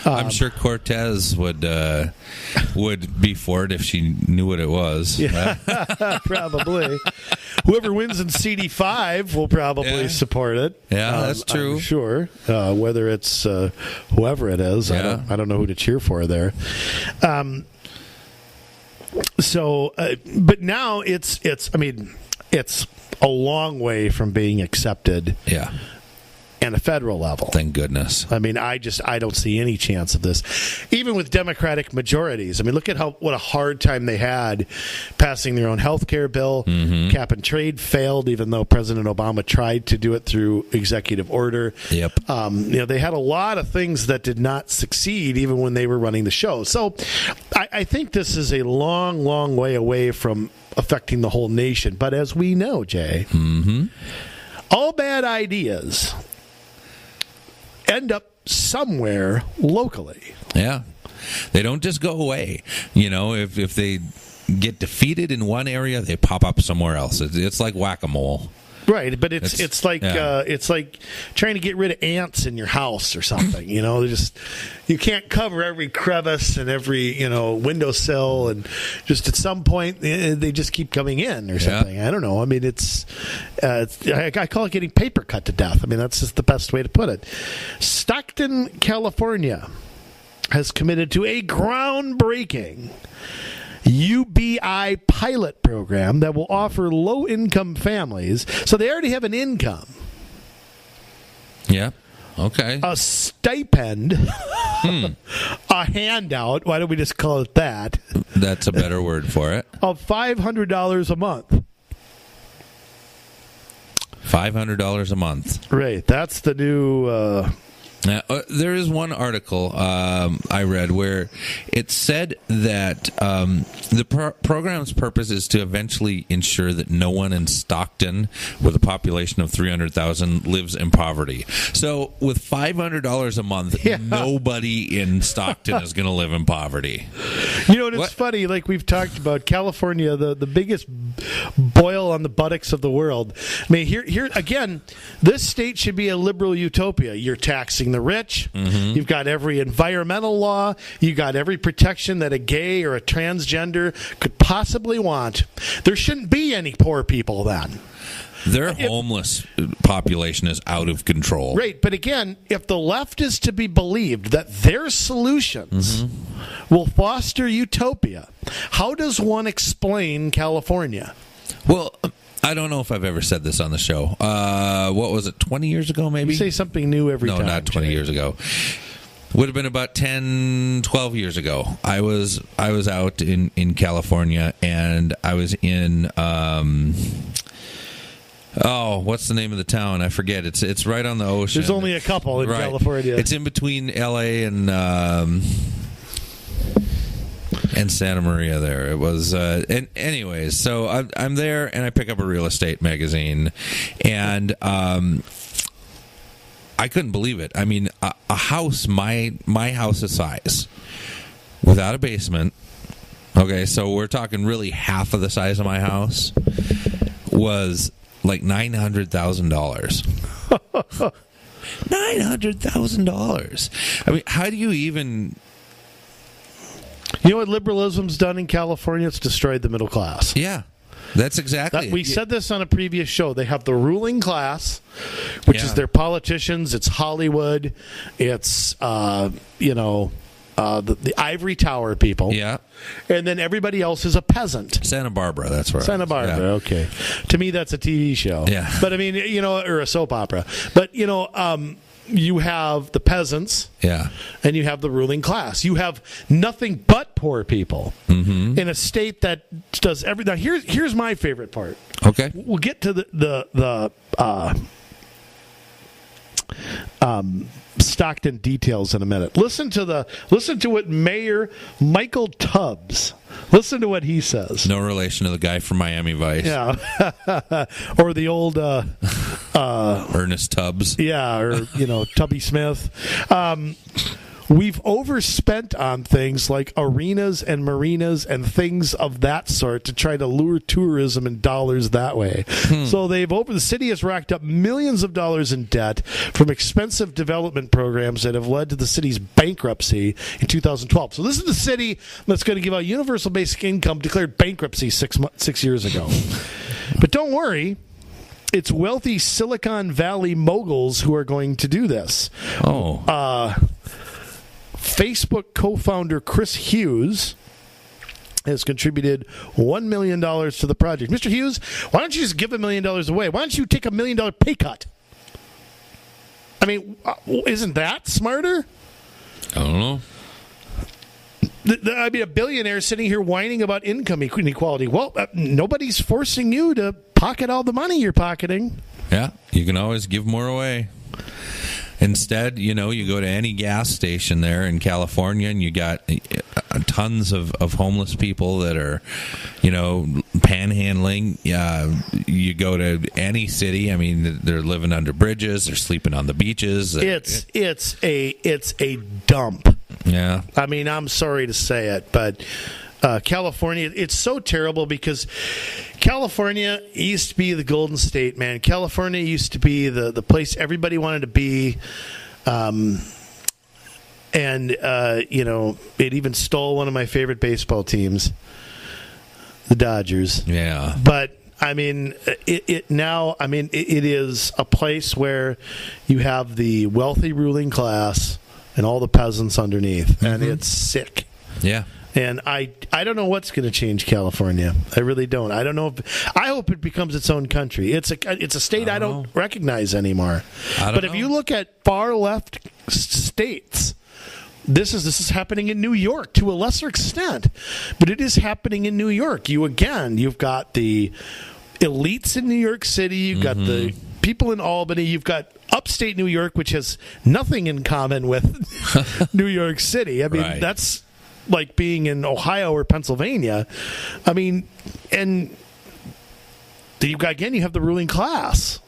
Speaker 1: I'm sure Cortez would be for it if she knew what it was.
Speaker 2: Yeah, probably. Whoever wins in CD5 will probably support it.
Speaker 1: Yeah, that's true.
Speaker 2: I'm sure. Whether it's whoever it is, I don't know who to cheer for there. But now it's a long way from being accepted.
Speaker 1: Yeah.
Speaker 2: And a federal level.
Speaker 1: Thank goodness.
Speaker 2: I mean, I don't see any chance of this. Even with Democratic majorities. I mean, look at what a hard time they had passing their own health care bill. Cap and trade failed, even though President Obama tried to do it through executive order.
Speaker 1: Yep.
Speaker 2: They had a lot of things that did not succeed even when they were running the show. So I think this is a long, long way away from affecting the whole nation. But as we know, Jay, all bad ideas end up somewhere locally.
Speaker 1: Yeah. They don't just go away. If they get defeated in one area, they pop up somewhere else. It's like whack-a-mole.
Speaker 2: Right, but it's like trying to get rid of ants in your house or something. You can't cover every crevice and every windowsill, and just at some point they just keep coming in or something. I don't know. I mean, I call it getting paper cut to death. I mean, that's just the best way to put it. Stockton, California, has committed to a groundbreaking UBI pilot program that will offer low-income families, so they already have an income.
Speaker 1: Yeah. Okay.
Speaker 2: A stipend, a handout, why don't we just call it that?
Speaker 1: That's a better word for it.
Speaker 2: Of $500 a month.
Speaker 1: $500 a month.
Speaker 2: Right. That's the new...
Speaker 1: Now, there is one article I read where it said that the program's purpose is to eventually ensure that no one in Stockton, with a population of 300,000, lives in poverty. So with $500 a month, nobody in Stockton is going to live in poverty.
Speaker 2: And it's funny, like we've talked about California, the biggest boil oil on the buttocks of the world. I mean, here again, this state should be a liberal utopia. You're taxing the rich. Mm-hmm. You've got every environmental law. You've got every protection that a gay or a transgender could possibly want. There shouldn't be any poor people then.
Speaker 1: Their homeless population is out of control.
Speaker 2: Right, but again, if the left is to be believed that their solutions will foster utopia, how does one explain California?
Speaker 1: Well, I don't know if I've ever said this on the show. What was it, 20 years ago maybe?
Speaker 2: You say something new every time.
Speaker 1: No, not 20 years ago. Would have been about 10, 12 years ago. I was out in California, and I was in... what's the name of the town? I forget. It's right on the ocean.
Speaker 2: There's only a couple in California.
Speaker 1: It's in between L.A. and Santa Maria. There it was. And anyways, so I'm there, and I pick up a real estate magazine, and I couldn't believe it. I mean, a house my house's size, without a basement. Okay, so we're talking really half of the size of my house was like $900,000. $900,000. I mean, how do you even...
Speaker 2: You know what liberalism's done in California? It's destroyed the middle class.
Speaker 1: Yeah, that's exactly it.
Speaker 2: We said this on a previous show. They have the ruling class, which is their politicians. It's Hollywood. It's, the ivory tower people.
Speaker 1: Yeah.
Speaker 2: And then everybody else is a peasant.
Speaker 1: Santa Barbara, that's right.
Speaker 2: Santa Barbara, okay. To me, that's a TV show.
Speaker 1: Yeah.
Speaker 2: But I mean, or a soap opera. But, you have the peasants.
Speaker 1: Yeah.
Speaker 2: And you have the ruling class. You have nothing but poor people in a state that does everything. Now, here's my favorite part.
Speaker 1: Okay.
Speaker 2: We'll get to the Stockton details in a minute. Listen to what Mayor Michael Tubbs. Listen to what he says.
Speaker 1: No relation to the guy from Miami Vice.
Speaker 2: Yeah, or the old
Speaker 1: Ernest Tubbs.
Speaker 2: Yeah, or Tubby Smith. We've overspent on things like arenas and marinas and things of that sort to try to lure tourism and dollars that way. So the city has racked up millions of dollars in debt from expensive development programs that have led to the city's bankruptcy in 2012. So this is the city that's going to give out universal basic income, declared bankruptcy 6 years ago. But don't worry. It's wealthy Silicon Valley moguls who are going to do this. Facebook co-founder Chris Hughes has contributed $1 million to the project. Mr. Hughes, why don't you just give $1 million away? Why don't you take $1 million pay cut? I mean, isn't that smarter?
Speaker 1: I don't know.
Speaker 2: I mean, a billionaire sitting here whining about income inequality. Well, nobody's forcing you to pocket all the money you're pocketing.
Speaker 1: Yeah, you can always give more away. Instead, you go to any gas station there in California, and you got tons of homeless people that are, panhandling. You go to any city. I mean, they're living under bridges. They're sleeping on the beaches.
Speaker 2: It's a dump.
Speaker 1: Yeah.
Speaker 2: I mean, I'm sorry to say it, but California, it's so terrible because California used to be the Golden State, man. California used to be the place everybody wanted to be. It even stole one of my favorite baseball teams, the Dodgers.
Speaker 1: Yeah.
Speaker 2: But I mean, it is a place where you have the wealthy ruling class and all the peasants underneath, and it's sick.
Speaker 1: Yeah.
Speaker 2: And I don't know what's going to change California. I really don't. I don't know. I hope it becomes its own country. It's a state I don't recognize anymore. But if you look at far left states, this is happening in New York to a lesser extent, but it is happening in New York. You've got the elites in New York City. You've got the people in Albany. You've got upstate New York, which has nothing in common with New York City. I mean, that's like being in Ohio or Pennsylvania. I mean, and you have the ruling class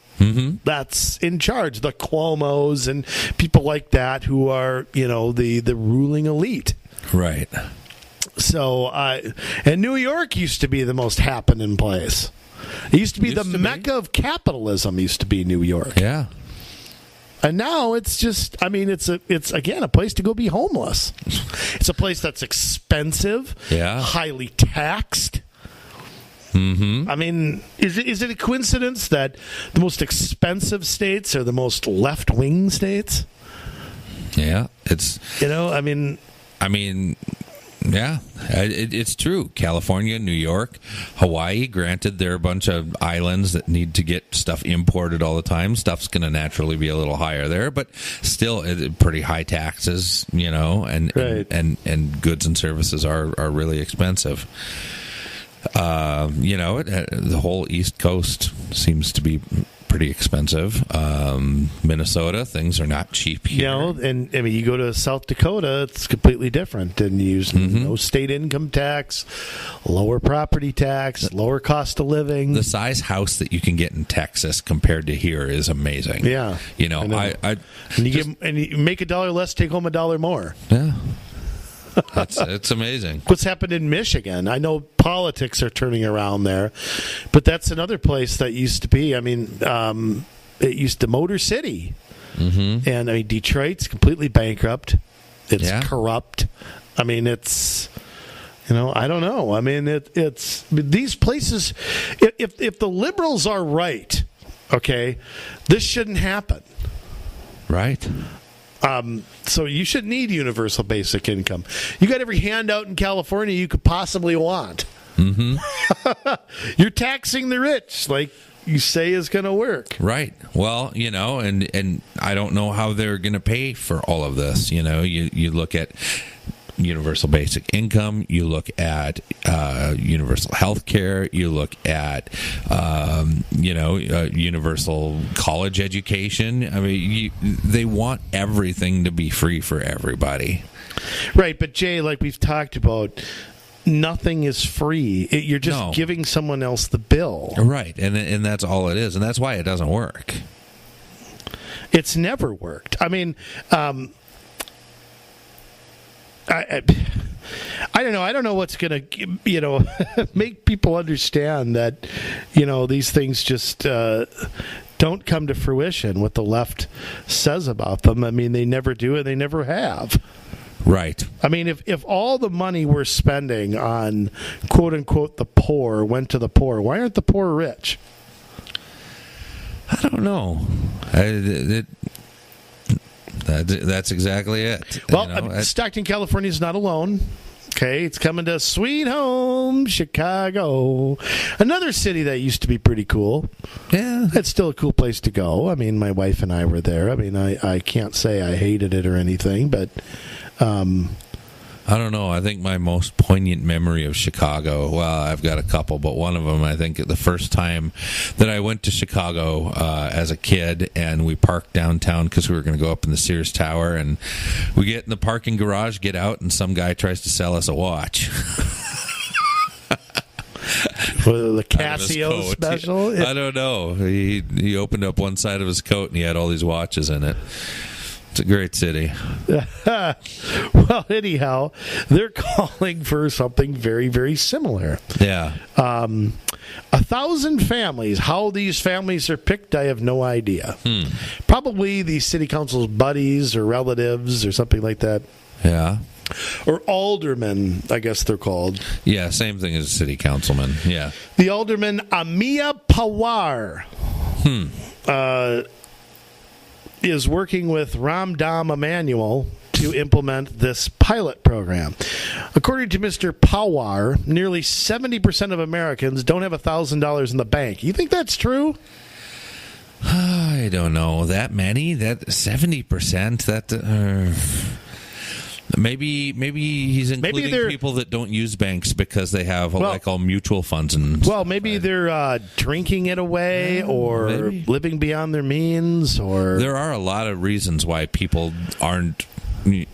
Speaker 2: that's in charge, the Cuomos and people like that who are, the ruling elite.
Speaker 1: Right.
Speaker 2: So, and New York used to be the most happening place. It used to be the mecca of capitalism. Used to be New York.
Speaker 1: Yeah.
Speaker 2: And now it's just, it's again a place to go be homeless. It's a place that's expensive, highly taxed.
Speaker 1: Mm-hmm.
Speaker 2: I mean, is it a coincidence that the most expensive states are the most left-wing states?
Speaker 1: Yeah, it's yeah, it's true. California, New York, Hawaii, granted, they're a bunch of islands that need to get stuff imported all the time. Stuff's going to naturally be a little higher there, but still pretty high taxes, and goods and services are really expensive. The whole East Coast seems to be pretty expensive. Minnesota, things are not cheap here.
Speaker 2: And you go to South Dakota, it's completely different. And you use no state income tax, lower property tax, lower cost of living.
Speaker 1: The size house that you can get in Texas compared to here is amazing.
Speaker 2: Yeah,
Speaker 1: and
Speaker 2: you make $1 less, take home $1 more.
Speaker 1: Yeah. It's amazing.
Speaker 2: What's happened in Michigan? I know politics are turning around there, but that's another place that used to be. It used to Motor City, and Detroit's completely bankrupt. It's corrupt. It's I don't know. It's these places. If the liberals are right, okay, this shouldn't happen.
Speaker 1: Right.
Speaker 2: So you should need universal basic income. You got every handout in California you could possibly want.
Speaker 1: Mm-hmm.
Speaker 2: You're taxing the rich, like you say is going to work.
Speaker 1: Right. Well, and I don't know how they're going to pay for all of this. You look at universal basic income, you look at universal health care, you look at universal college education. They want everything to be free for everybody,
Speaker 2: right? But Jay, like we've talked about, nothing is free. You're just giving someone else the bill,
Speaker 1: right? And that's all it is, and that's why it doesn't work.
Speaker 2: It's never worked. I don't know. I don't know what's going to, make people understand that, these things just don't come to fruition. What the left says about them. They never do, and they never have.
Speaker 1: Right.
Speaker 2: If all the money we're spending on quote unquote the poor went to the poor, why aren't the poor rich?
Speaker 1: I don't know. That's exactly it.
Speaker 2: Well, Stockton, California is not alone. Okay, it's coming to sweet home Chicago, another city that used to be pretty cool.
Speaker 1: Yeah,
Speaker 2: it's still a cool place to go. My wife and I were there. I can't say I hated it or anything, but
Speaker 1: I don't know. I think my most poignant memory of Chicago, well, I've got a couple, but one of them, I think the first time that I went to Chicago as a kid, and we parked downtown because we were going to go up in the Sears Tower, and we get in the parking garage, get out, and some guy tries to sell us a watch.
Speaker 2: The Casio special?
Speaker 1: I don't know. He opened up one side of his coat, and he had all these watches in it. It's a great city.
Speaker 2: Well, anyhow, they're calling for something very, very similar.
Speaker 1: Yeah.
Speaker 2: 1,000 families. How these families are picked, I have no idea. Probably the city council's buddies or relatives or something like that.
Speaker 1: Yeah.
Speaker 2: Or aldermen, I guess they're called.
Speaker 1: Yeah, same thing as city councilman. Yeah.
Speaker 2: The alderman Amia Pawar. Is working with Ramdam Emanuel to implement this pilot program. According to Mr. Pawar, nearly 70% of Americans don't have $1,000 in the bank. You think that's true?
Speaker 1: I don't know. That many? That 70%? That maybe he's including people that don't use banks because they have all mutual funds and.
Speaker 2: Well, maybe they're drinking it away or living beyond their means, or
Speaker 1: there are a lot of reasons why people aren't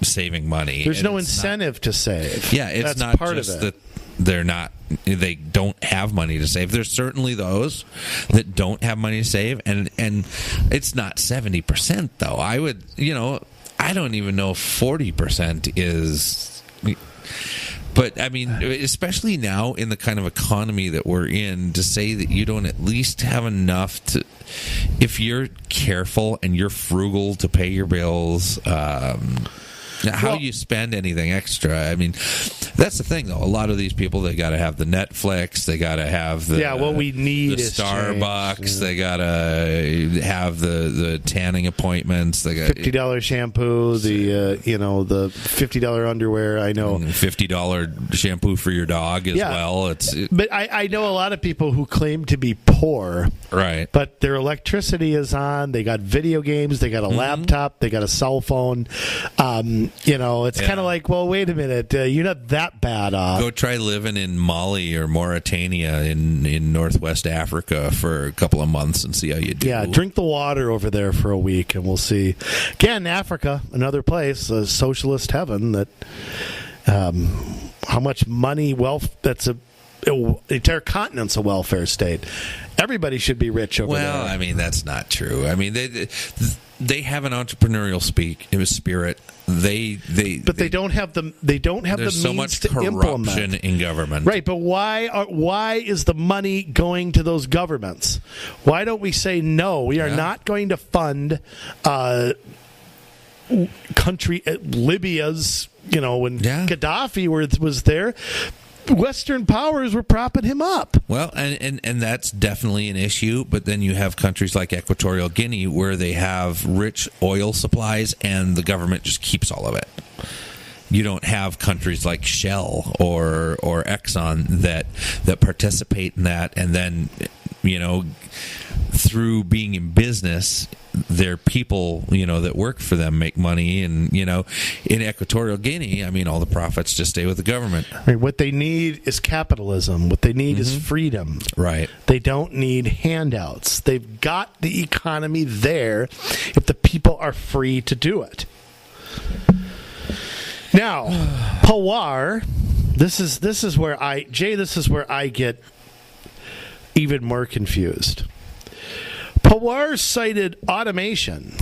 Speaker 1: saving money.
Speaker 2: There's no incentive to save.
Speaker 1: Yeah, it's not part just of it. That they don't have money to save. There's certainly those that don't have money to save, and it's not 70% though. I don't even know if 40% is. But, I mean, especially now in the kind of economy that we're in, to say that you don't at least have enough to, if you're careful and you're frugal to pay your bills, how you spend anything extra. I mean, that's the thing, though. A lot of these people, they got to have the Netflix, they got to have the
Speaker 2: what we need
Speaker 1: the
Speaker 2: is
Speaker 1: Starbucks,
Speaker 2: change.
Speaker 1: they got to have the tanning appointments, they got
Speaker 2: $50 shampoo, the $50 underwear. I know
Speaker 1: $50 shampoo for your dog as well.
Speaker 2: But I know a lot of people who claim to be poor,
Speaker 1: right?
Speaker 2: But their electricity is on. They got video games. They got a laptop. They got a cell phone. It's kind of like, well, wait a minute, you're not that bad off.
Speaker 1: Go try living in Mali or Mauritania in Northwest Africa for a couple of months and see how you do.
Speaker 2: Yeah, drink the water over there for a week and we'll see. Again, Africa, another place, a socialist heaven that how much money, wealth, that's the entire continent's a welfare state. Everybody should be rich over there.
Speaker 1: Well, I mean, that's not true. I mean, they have an entrepreneurial spirit. But they don't have the there's so
Speaker 2: means
Speaker 1: much
Speaker 2: to
Speaker 1: corruption
Speaker 2: implement
Speaker 1: in government.
Speaker 2: Right, but why is the money going to those governments? Why don't we say no? We are not going to fund country Libya's. When Gaddafi was there, Western powers were propping him up.
Speaker 1: Well, and that's definitely an issue, but then you have countries like Equatorial Guinea where they have rich oil supplies and the government just keeps all of it. You don't have countries like Shell or Exxon that participate in that, and then, through being in business, their people, that work for them make money. And, in Equatorial Guinea, I mean, all the profits just stay with the government.
Speaker 2: Right. What they need is capitalism. What they need is freedom.
Speaker 1: Right.
Speaker 2: They don't need handouts. They've got the economy there if the people are free to do it. Now, Pawar, this is where I get even more confused. Pawar cited automation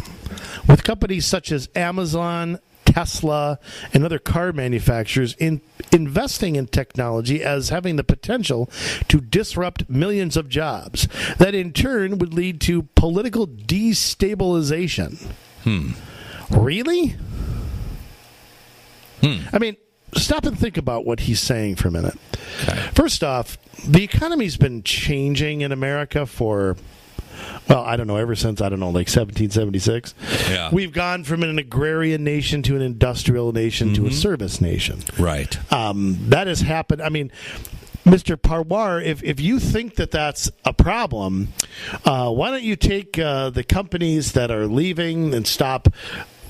Speaker 2: with companies such as Amazon, Tesla, and other car manufacturers in investing in technology as having the potential to disrupt millions of jobs. That in turn would lead to political destabilization. Really? I mean, stop and think about what he's saying for a minute. Okay. First off, the economy's been changing in America for, well, I don't know, ever since, like 1776.
Speaker 1: Yeah.
Speaker 2: We've gone from an agrarian nation to an industrial nation to a service nation.
Speaker 1: Right.
Speaker 2: That has happened. I mean, Mr. Pawar, if you think that that's a problem, why don't you take the companies that are leaving and stop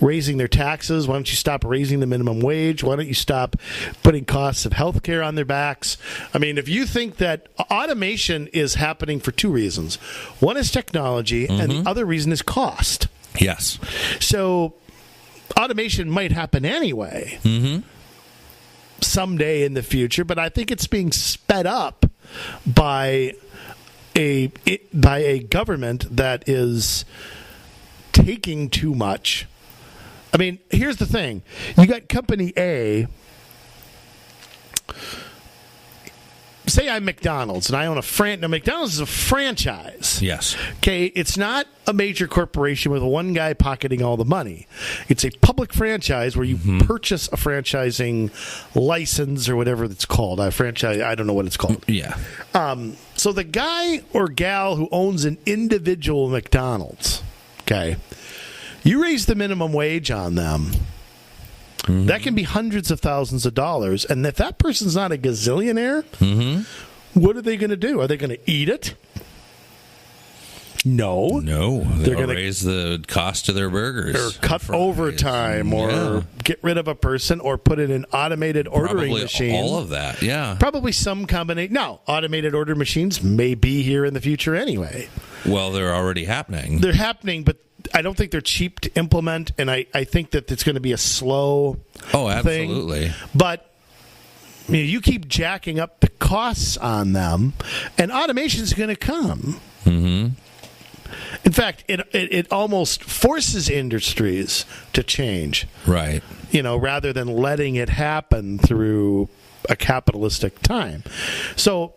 Speaker 2: raising their taxes? Why don't you stop raising the minimum wage? Why don't you stop putting costs of health care on their backs? I mean, if you think that automation is happening for two reasons. One is technology, and the other reason is cost.
Speaker 1: Yes.
Speaker 2: So automation might happen anyway someday in the future, but I think it's being sped up by a government that is taking too much. I mean, here's the thing. You got company A. Say I'm McDonald's, and I own a Now, McDonald's is a franchise.
Speaker 1: Yes.
Speaker 2: Okay, it's not a major corporation with one guy pocketing all the money. It's a public franchise where you purchase a franchising license or whatever it's called. I don't know what it's called.
Speaker 1: Yeah.
Speaker 2: So the guy or gal who owns an individual McDonald's, okay, you raise the minimum wage on them. That can be hundreds of thousands of dollars. And if that person's not a gazillionaire, what are they going to do? Are they going to eat it? No.
Speaker 1: They're going to raise the cost of their burgers.
Speaker 2: Or cut overtime or get rid of a person or put in an automated ordering machine.
Speaker 1: All of that, yeah.
Speaker 2: Probably some combination. No, automated order machines may be here in the future anyway.
Speaker 1: Well, they're already happening.
Speaker 2: They're happening, but I don't think they're cheap to implement, and I think that it's going to be a slow
Speaker 1: absolutely.
Speaker 2: thing. But you keep jacking up the costs on them, and automation is going to come. In fact, it almost forces industries to change.
Speaker 1: Right.
Speaker 2: Rather than letting it happen through a capitalistic time. So,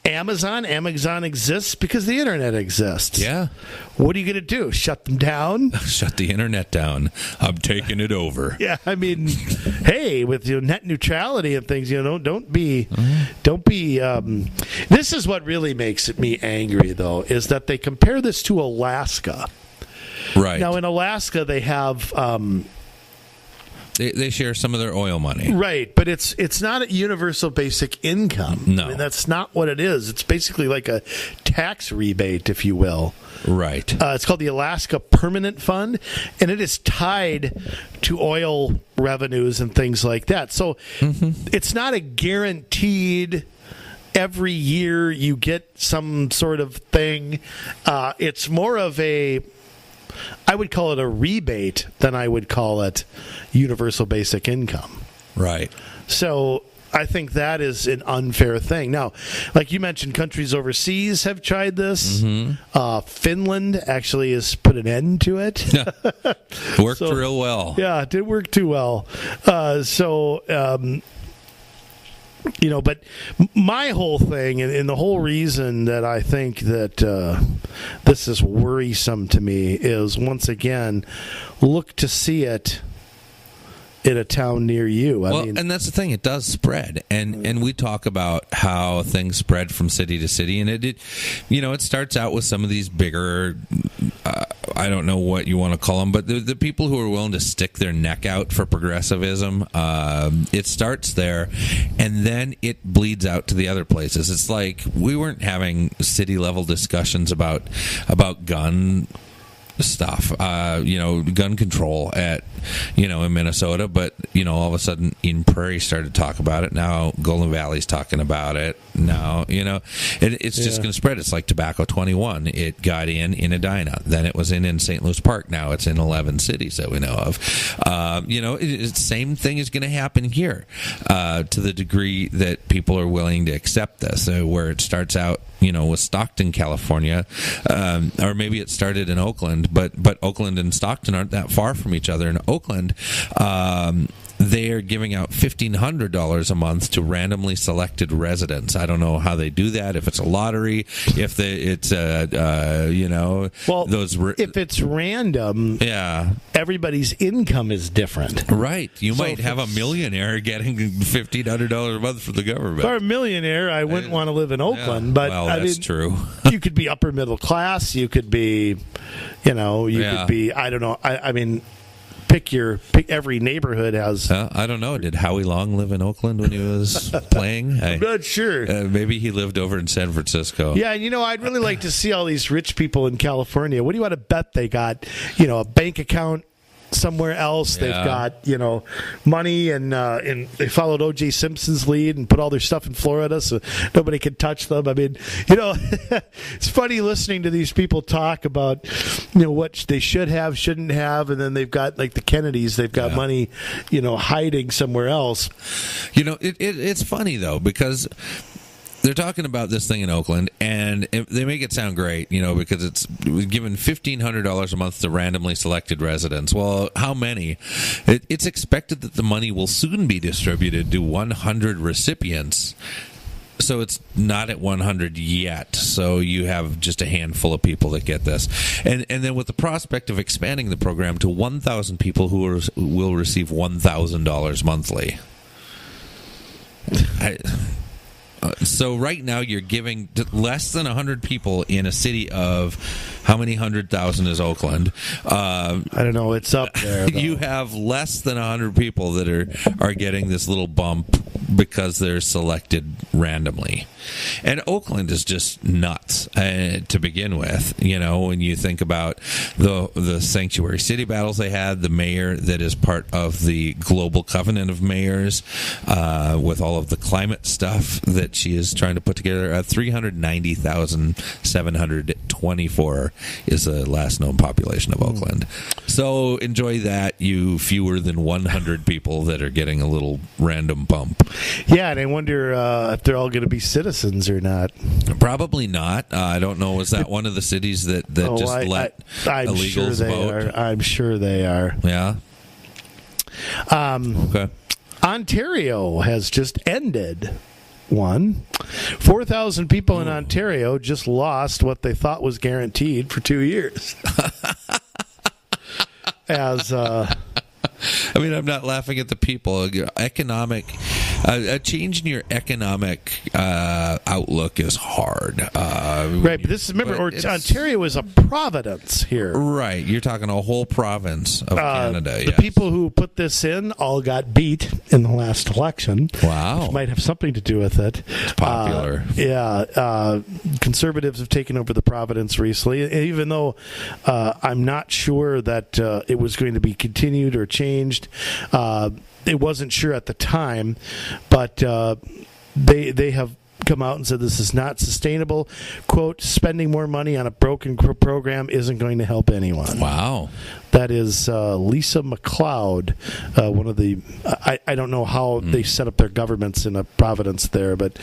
Speaker 2: Amazon exists because the internet exists.
Speaker 1: Yeah.
Speaker 2: What are you going to do? Shut them down?
Speaker 1: Shut the internet down. I'm taking it over.
Speaker 2: Yeah, I mean, hey, with net neutrality and things, don't be. This is what really makes me angry, though, is that they compare this to Alaska.
Speaker 1: Right.
Speaker 2: Now, in Alaska, they have.
Speaker 1: They share some of their oil money.
Speaker 2: Right, but it's not a universal basic income.
Speaker 1: No.
Speaker 2: I mean, that's not what it is. It's basically like a tax rebate, if you will.
Speaker 1: Right.
Speaker 2: It's called the Alaska Permanent Fund, and it is tied to oil revenues and things like that. So it's not a guaranteed every year you get some sort of thing. It's more of I would call it a rebate than I would call it universal basic income.
Speaker 1: Right.
Speaker 2: So I think that is an unfair thing. Now, like you mentioned, countries overseas have tried this. Finland actually has put an end to it.
Speaker 1: Worked real well.
Speaker 2: Yeah, it didn't work too well. But my whole thing, and the whole reason that I think that this is worrisome to me is, once again, look to see it in a town near you. I mean,
Speaker 1: and that's the thing; it does spread, and we talk about how things spread from city to city, and it starts out with some of these bigger. I don't know what you want to call them, but the people who are willing to stick their neck out for progressivism, it starts there, and then it bleeds out to the other places. It's like we weren't having city-level discussions about gun stuff, gun control in Minnesota, but all of a sudden Eden Prairie started to talk about it. Now Golden Valley's talking about it. Now it's just going to spread. It's like Tobacco 21. It got in Edina, then it was in St. Louis Park. Now it's in 11 cities that we know of. Same thing is going to happen here, to the degree that people are willing to accept this. Where it starts out, with Stockton, California, or maybe it started in Oakland, but Oakland and Stockton aren't that far from each other. In Oakland, they are giving out $1,500 a month to randomly selected residents. I don't know how they do that. If it's a lottery, if it's if it's random, everybody's income is different. Right. You might have a millionaire getting $1,500 a month from the government.
Speaker 2: For a millionaire, I wouldn't want to live in Oakland, but
Speaker 1: that's true.
Speaker 2: You could be upper middle class. You could be, could be. I don't know. I mean. Pick every neighborhood has.
Speaker 1: I don't know. Did Howie Long live in Oakland when he was playing?
Speaker 2: I'm not sure.
Speaker 1: Maybe he lived over in San Francisco.
Speaker 2: Yeah, I'd really like to see all these rich people in California. What do you want to bet they got? A bank account somewhere else. They've got money, and they followed O.J. Simpson's lead and put all their stuff in Florida so nobody could touch them. I mean, it's funny listening to these people talk about what they should have, shouldn't have, and then they've got, like the Kennedys, they've got money hiding somewhere else.
Speaker 1: It's funny though, because they're talking about this thing in Oakland, and they make it sound great, because it's given $1,500 a month to randomly selected residents. Well, how many? It's expected that the money will soon be distributed to 100 recipients. So it's not at 100 yet. So you have just a handful of people that get this. And then with the prospect of expanding the program to 1,000 people who will receive $1,000 monthly. So right now you're giving less than 100 people in a city of how many 100,000 is Oakland?
Speaker 2: I don't know. It's up there.
Speaker 1: You have less than 100 people that are getting this little bump because they're selected randomly. And Oakland is just nuts to begin with. When you think about the sanctuary city battles they had, the mayor that is part of the global covenant of mayors, with all of the climate stuff that she is trying to put together. 390,724 is the last known population of Oakland. So enjoy that, you fewer than 100 people that are getting a little random bump.
Speaker 2: Yeah, and I wonder if they're all going to be citizens or not.
Speaker 1: Probably not. I don't know. Was that one of the cities that let illegals vote?
Speaker 2: I'm sure they are.
Speaker 1: Yeah.
Speaker 2: Okay. Ontario has just ended one. 4,000 people in Ontario just lost what they thought was guaranteed for 2 years.
Speaker 1: I'm not laughing at the people. A change in your economic outlook is hard.
Speaker 2: Right, but Ontario is a province here.
Speaker 1: Right, you're talking a whole province of Canada.
Speaker 2: The people who put this in all got beat in the last election.
Speaker 1: Wow.
Speaker 2: Which might have something to do with it.
Speaker 1: It's popular.
Speaker 2: Conservatives have taken over the province recently, even though I'm not sure that it was going to be continued or changed. It wasn't sure at the time, but they have come out and said this is not sustainable. Quote, spending more money on a broken program isn't going to help anyone.
Speaker 1: Wow.
Speaker 2: That is Lisa McLeod, one of the... I don't know how they set up their governments in a province there, but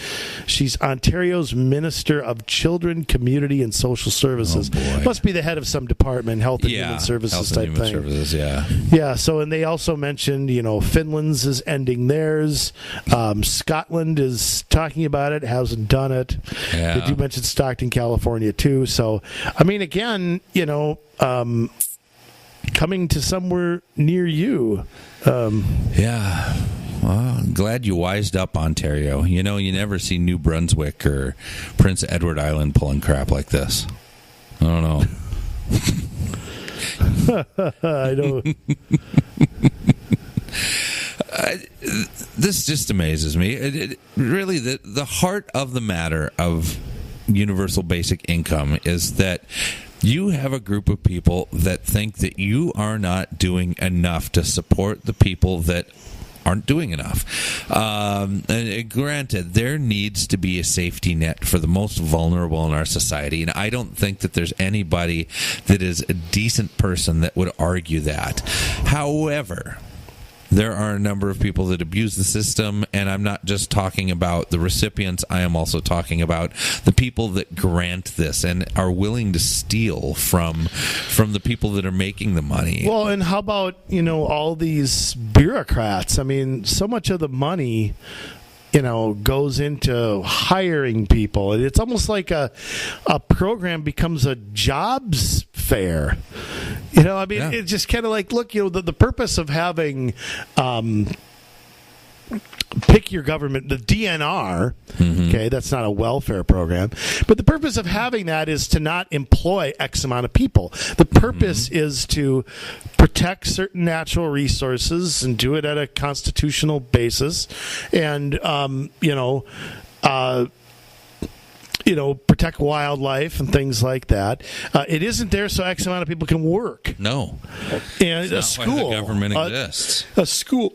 Speaker 2: she's Ontario's Minister of Children, Community, and Social Services.
Speaker 1: Oh, boy.
Speaker 2: Must be the head of some department, Health and Human Services type thing.
Speaker 1: Services, yeah.
Speaker 2: Yeah, so, and they also mentioned, Finland's is ending theirs. Scotland is talking about it, hasn't done it.
Speaker 1: Yeah.
Speaker 2: They do mention Stockton, California, too. So, again, coming to somewhere near you.
Speaker 1: Yeah. Well, I'm glad you wised up, Ontario. You never see New Brunswick or Prince Edward Island pulling crap like this. I don't know.
Speaker 2: I don't...
Speaker 1: This just amazes me. Really, the heart of the matter of universal basic income is that you have a group of people that think that you are not doing enough to support the people that aren't doing enough. And granted, there needs to be a safety net for the most vulnerable in our society, and I don't think that there's anybody that is a decent person that would argue that. However, there are a number of people that abuse the system, and I'm not just talking about the recipients. I am also talking about the people that grant this and are willing to steal from the people that are making the money.
Speaker 2: Well, and how about, all these bureaucrats? So much of the money, goes into hiring people. It's almost like a program becomes a jobs fair. It's just kind of like, look, the purpose of having pick your government, the DNR, okay, that's not a welfare program, but the purpose of having that is to not employ X amount of people. The purpose is to protect certain natural resources and do it at a constitutional basis, and protect wildlife and things like that. It isn't there so X amount of people can work.
Speaker 1: No.
Speaker 2: And a school,
Speaker 1: why the government exists.
Speaker 2: A school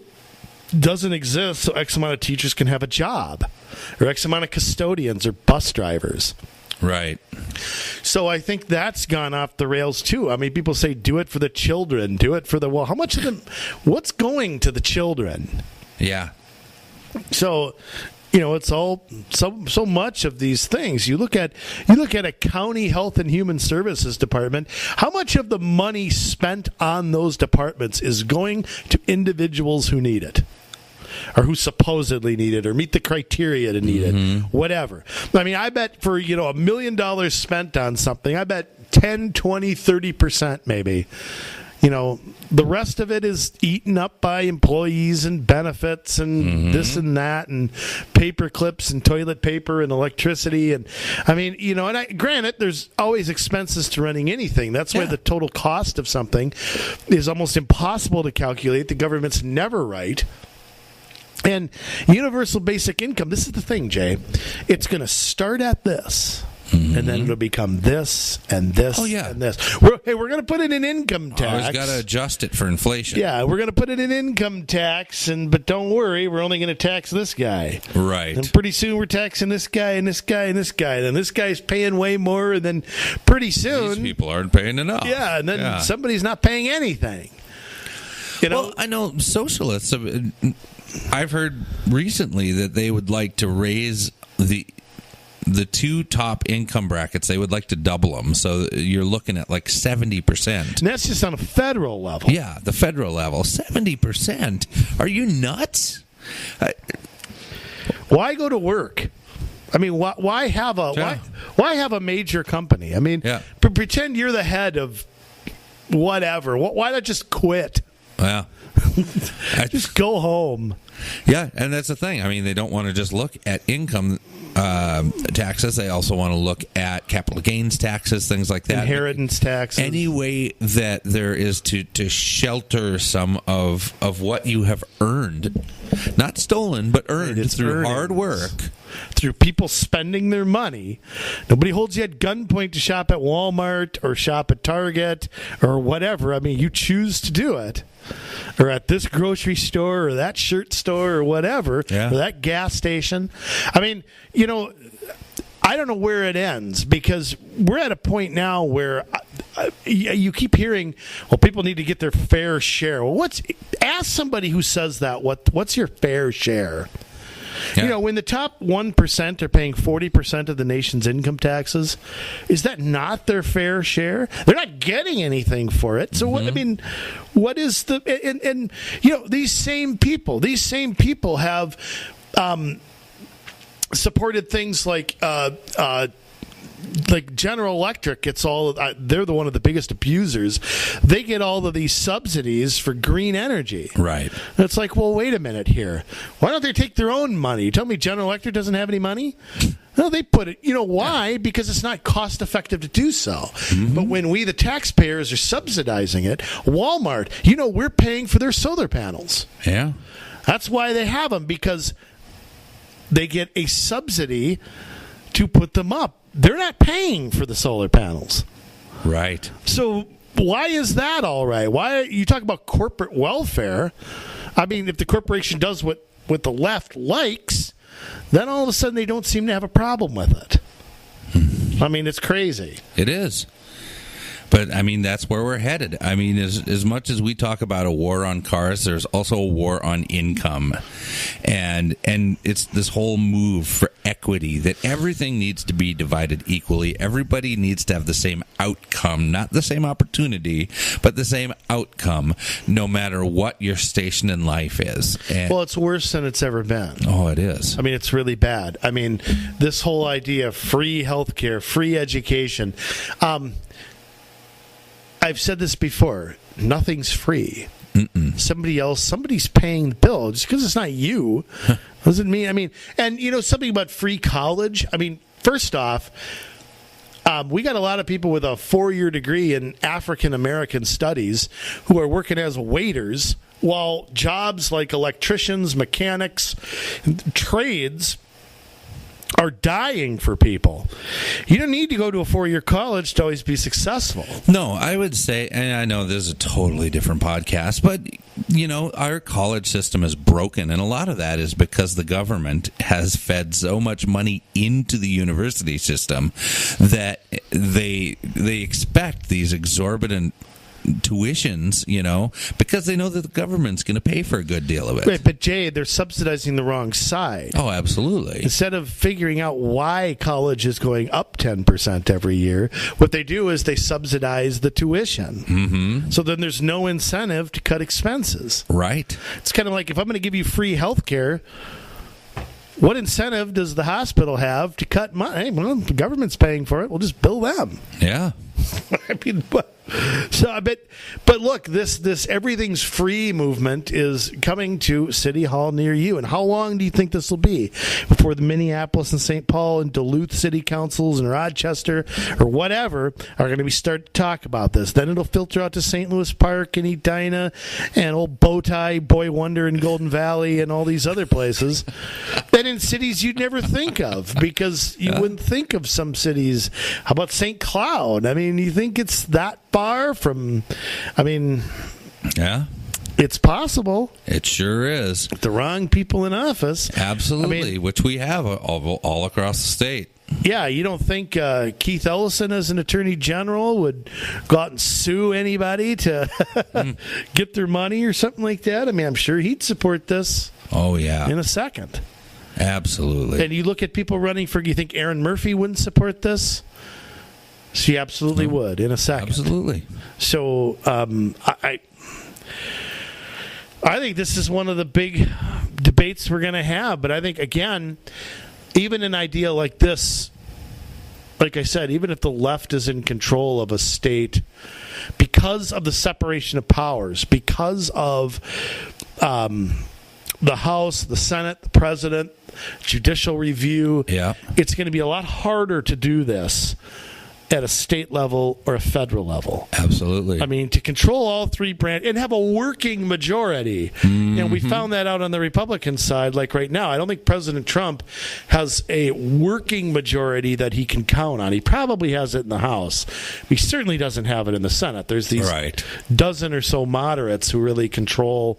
Speaker 2: doesn't exist so X amount of teachers can have a job, or X amount of custodians or bus drivers.
Speaker 1: Right.
Speaker 2: So I think that's gone off the rails too. People say do it for the children, do it for the... Well, how much of them... What's going to the children?
Speaker 1: Yeah.
Speaker 2: So... it's all so much of these things. You look at a county health and human services department. How much of the money spent on those departments is going to individuals who need it, or who supposedly need it, or meet the criteria to need it, whatever. I bet for $1 million spent on something, I bet 10, 20, 30% maybe. The rest of it is eaten up by employees and benefits and this and that and paper clips and toilet paper and electricity. And granted, there's always expenses to running anything. That's why the total cost of something is almost impossible to calculate. The government's never right. And universal basic income, this is the thing, Jay. It's going to start at this. And then it'll become this and this and this. We're going to put in an income tax.
Speaker 1: Always got to adjust it for inflation.
Speaker 2: Yeah, we're going to put in an income tax, but don't worry, we're only going to tax this guy.
Speaker 1: Right.
Speaker 2: And pretty soon we're taxing this guy and this guy and this guy. Then this guy's paying way more, and then pretty soon...
Speaker 1: These people aren't paying enough.
Speaker 2: Yeah, and then somebody's not paying anything.
Speaker 1: Well, I know socialists... I've heard recently that they would like to raise the two top income brackets. They would like to double them, so you're looking at like 70%. And
Speaker 2: that's just on a federal level.
Speaker 1: Yeah, the federal level. 70%? Are you nuts?
Speaker 2: Why go to work? I mean, why have a major company? I mean, pretend you're the head of whatever. Why not just quit?
Speaker 1: Well,
Speaker 2: just go home.
Speaker 1: Yeah, and that's the thing. I mean, they don't want to just look at income taxes. They also want to look at capital gains taxes, things like that.
Speaker 2: Inheritance taxes.
Speaker 1: Any way that there is to shelter some of what you have earned. Not stolen, but earned through hard work.
Speaker 2: Through people spending their money. Nobody holds you at gunpoint to shop at Walmart or shop at Target or whatever. I mean, you choose to do it. Or at this grocery store or that shirt store or whatever. Or that gas station. I mean, I don't know where it ends because we're at a point now where you keep hearing, well, people need to get their fair share. Well, ask somebody who says that, what's your fair share? Yeah. When the top 1% are paying 40% of the nation's income taxes, is that not their fair share? They're not getting anything for it. So, what is the... And these same people have supported things like General Electric gets they're one of the biggest abusers. They get all of these subsidies for green energy.
Speaker 1: Right.
Speaker 2: And it's like, well, wait a minute here. Why don't they take their own money? You tell me General Electric doesn't have any money? No, they put it. You know why? Yeah. Because it's not cost effective to do so. Mm-hmm. But when we, the taxpayers, are subsidizing it, Walmart, we're paying for their solar panels.
Speaker 1: Yeah.
Speaker 2: That's why they have them, because they get a subsidy to put them up. They're not paying for the solar panels.
Speaker 1: Right.
Speaker 2: So why is that all right? Why you talk about corporate welfare? I mean, if the corporation does what the left likes, then all of a sudden they don't seem to have a problem with it. I mean, it's crazy.
Speaker 1: It is. But, I mean, that's where we're headed. I mean, as much as we talk about a war on cars, there's also a war on income. And it's this whole move for equity, that everything needs to be divided equally. Everybody needs to have the same outcome, not the same opportunity, but the same outcome, no matter what your station in life is.
Speaker 2: Well, it's worse than it's ever been.
Speaker 1: Oh, it is.
Speaker 2: I mean, it's really bad. I mean, this whole idea of free healthcare, free education, I've said this before. Nothing's free.
Speaker 1: Mm-mm.
Speaker 2: Somebody's paying the bill. Just because it's not you doesn't mean. I mean, and something about free college. I mean, first off, we got a lot of people with a 4-year degree in African American studies who are working as waiters, while jobs like electricians, mechanics, trades are dying for people. You don't need to go to a 4-year college to always be successful.
Speaker 1: No, I would say, and I know this is a totally different podcast, but, our college system is broken, and a lot of that is because the government has fed so much money into the university system that they expect these exorbitant tuitions, because they know that the government's going to pay for a good deal of it.
Speaker 2: Right, but Jay, they're subsidizing the wrong side.
Speaker 1: Oh, absolutely.
Speaker 2: Instead of figuring out why college is going up 10% every year, what they do is they subsidize the tuition.
Speaker 1: Mm-hmm.
Speaker 2: So then there's no incentive to cut expenses.
Speaker 1: Right.
Speaker 2: It's kind of like, if I'm going to give you free health care, what incentive does the hospital have to cut money? Hey, well, the government's paying for it. We'll just bill them.
Speaker 1: Yeah.
Speaker 2: I mean, but look, this everything's free movement is coming to City Hall near you. And how long do you think this will be before the Minneapolis and St. Paul and Duluth city councils and Rochester or whatever are going to be start to talk about this? Then it'll filter out to St. Louis Park and Edina and old Bowtie, Boy Wonder in Golden Valley and all these other places. Then in cities you'd never think of, because you wouldn't think of some cities. How about St. Cloud? I mean, you think it's that far from,
Speaker 1: yeah,
Speaker 2: it's possible.
Speaker 1: It sure is.
Speaker 2: The wrong people in office.
Speaker 1: Absolutely, which we have all across the state.
Speaker 2: Yeah, you don't think Keith Ellison as an attorney general would go out and sue anybody to get their money or something like that? I mean, I'm sure he'd support this.
Speaker 1: Oh, yeah.
Speaker 2: In a second.
Speaker 1: Absolutely.
Speaker 2: And you look at people running for, you think Erin Murphy wouldn't support this? She absolutely would in a second.
Speaker 1: Absolutely.
Speaker 2: So I think this is one of the big debates debates we're going to have. But I think, again, even an idea like this, like I said, even if the left is in control of a state, because of the separation of powers, because of the House, the Senate, the President, judicial review, it's going to be a lot harder to do this at a state level or a federal level.
Speaker 1: Absolutely.
Speaker 2: I mean, to control all three branches and have a working majority. Mm-hmm. And we found that out on the Republican side, like right now. I don't think President Trump has a working majority that he can count on. He probably has it in the House. He certainly doesn't have it in the Senate. There's these dozen or so moderates who really control,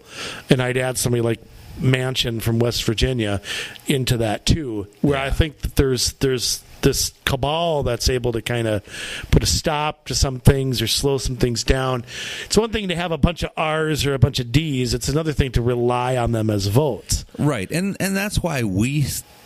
Speaker 2: and I'd add somebody like Manchin from West Virginia into that too, where I think that there's this cabal that's able to kind of put a stop to some things or slow some things down. It's one thing to have a bunch of R's or a bunch of D's. It's another thing to rely on them as votes.
Speaker 1: Right, and that's why we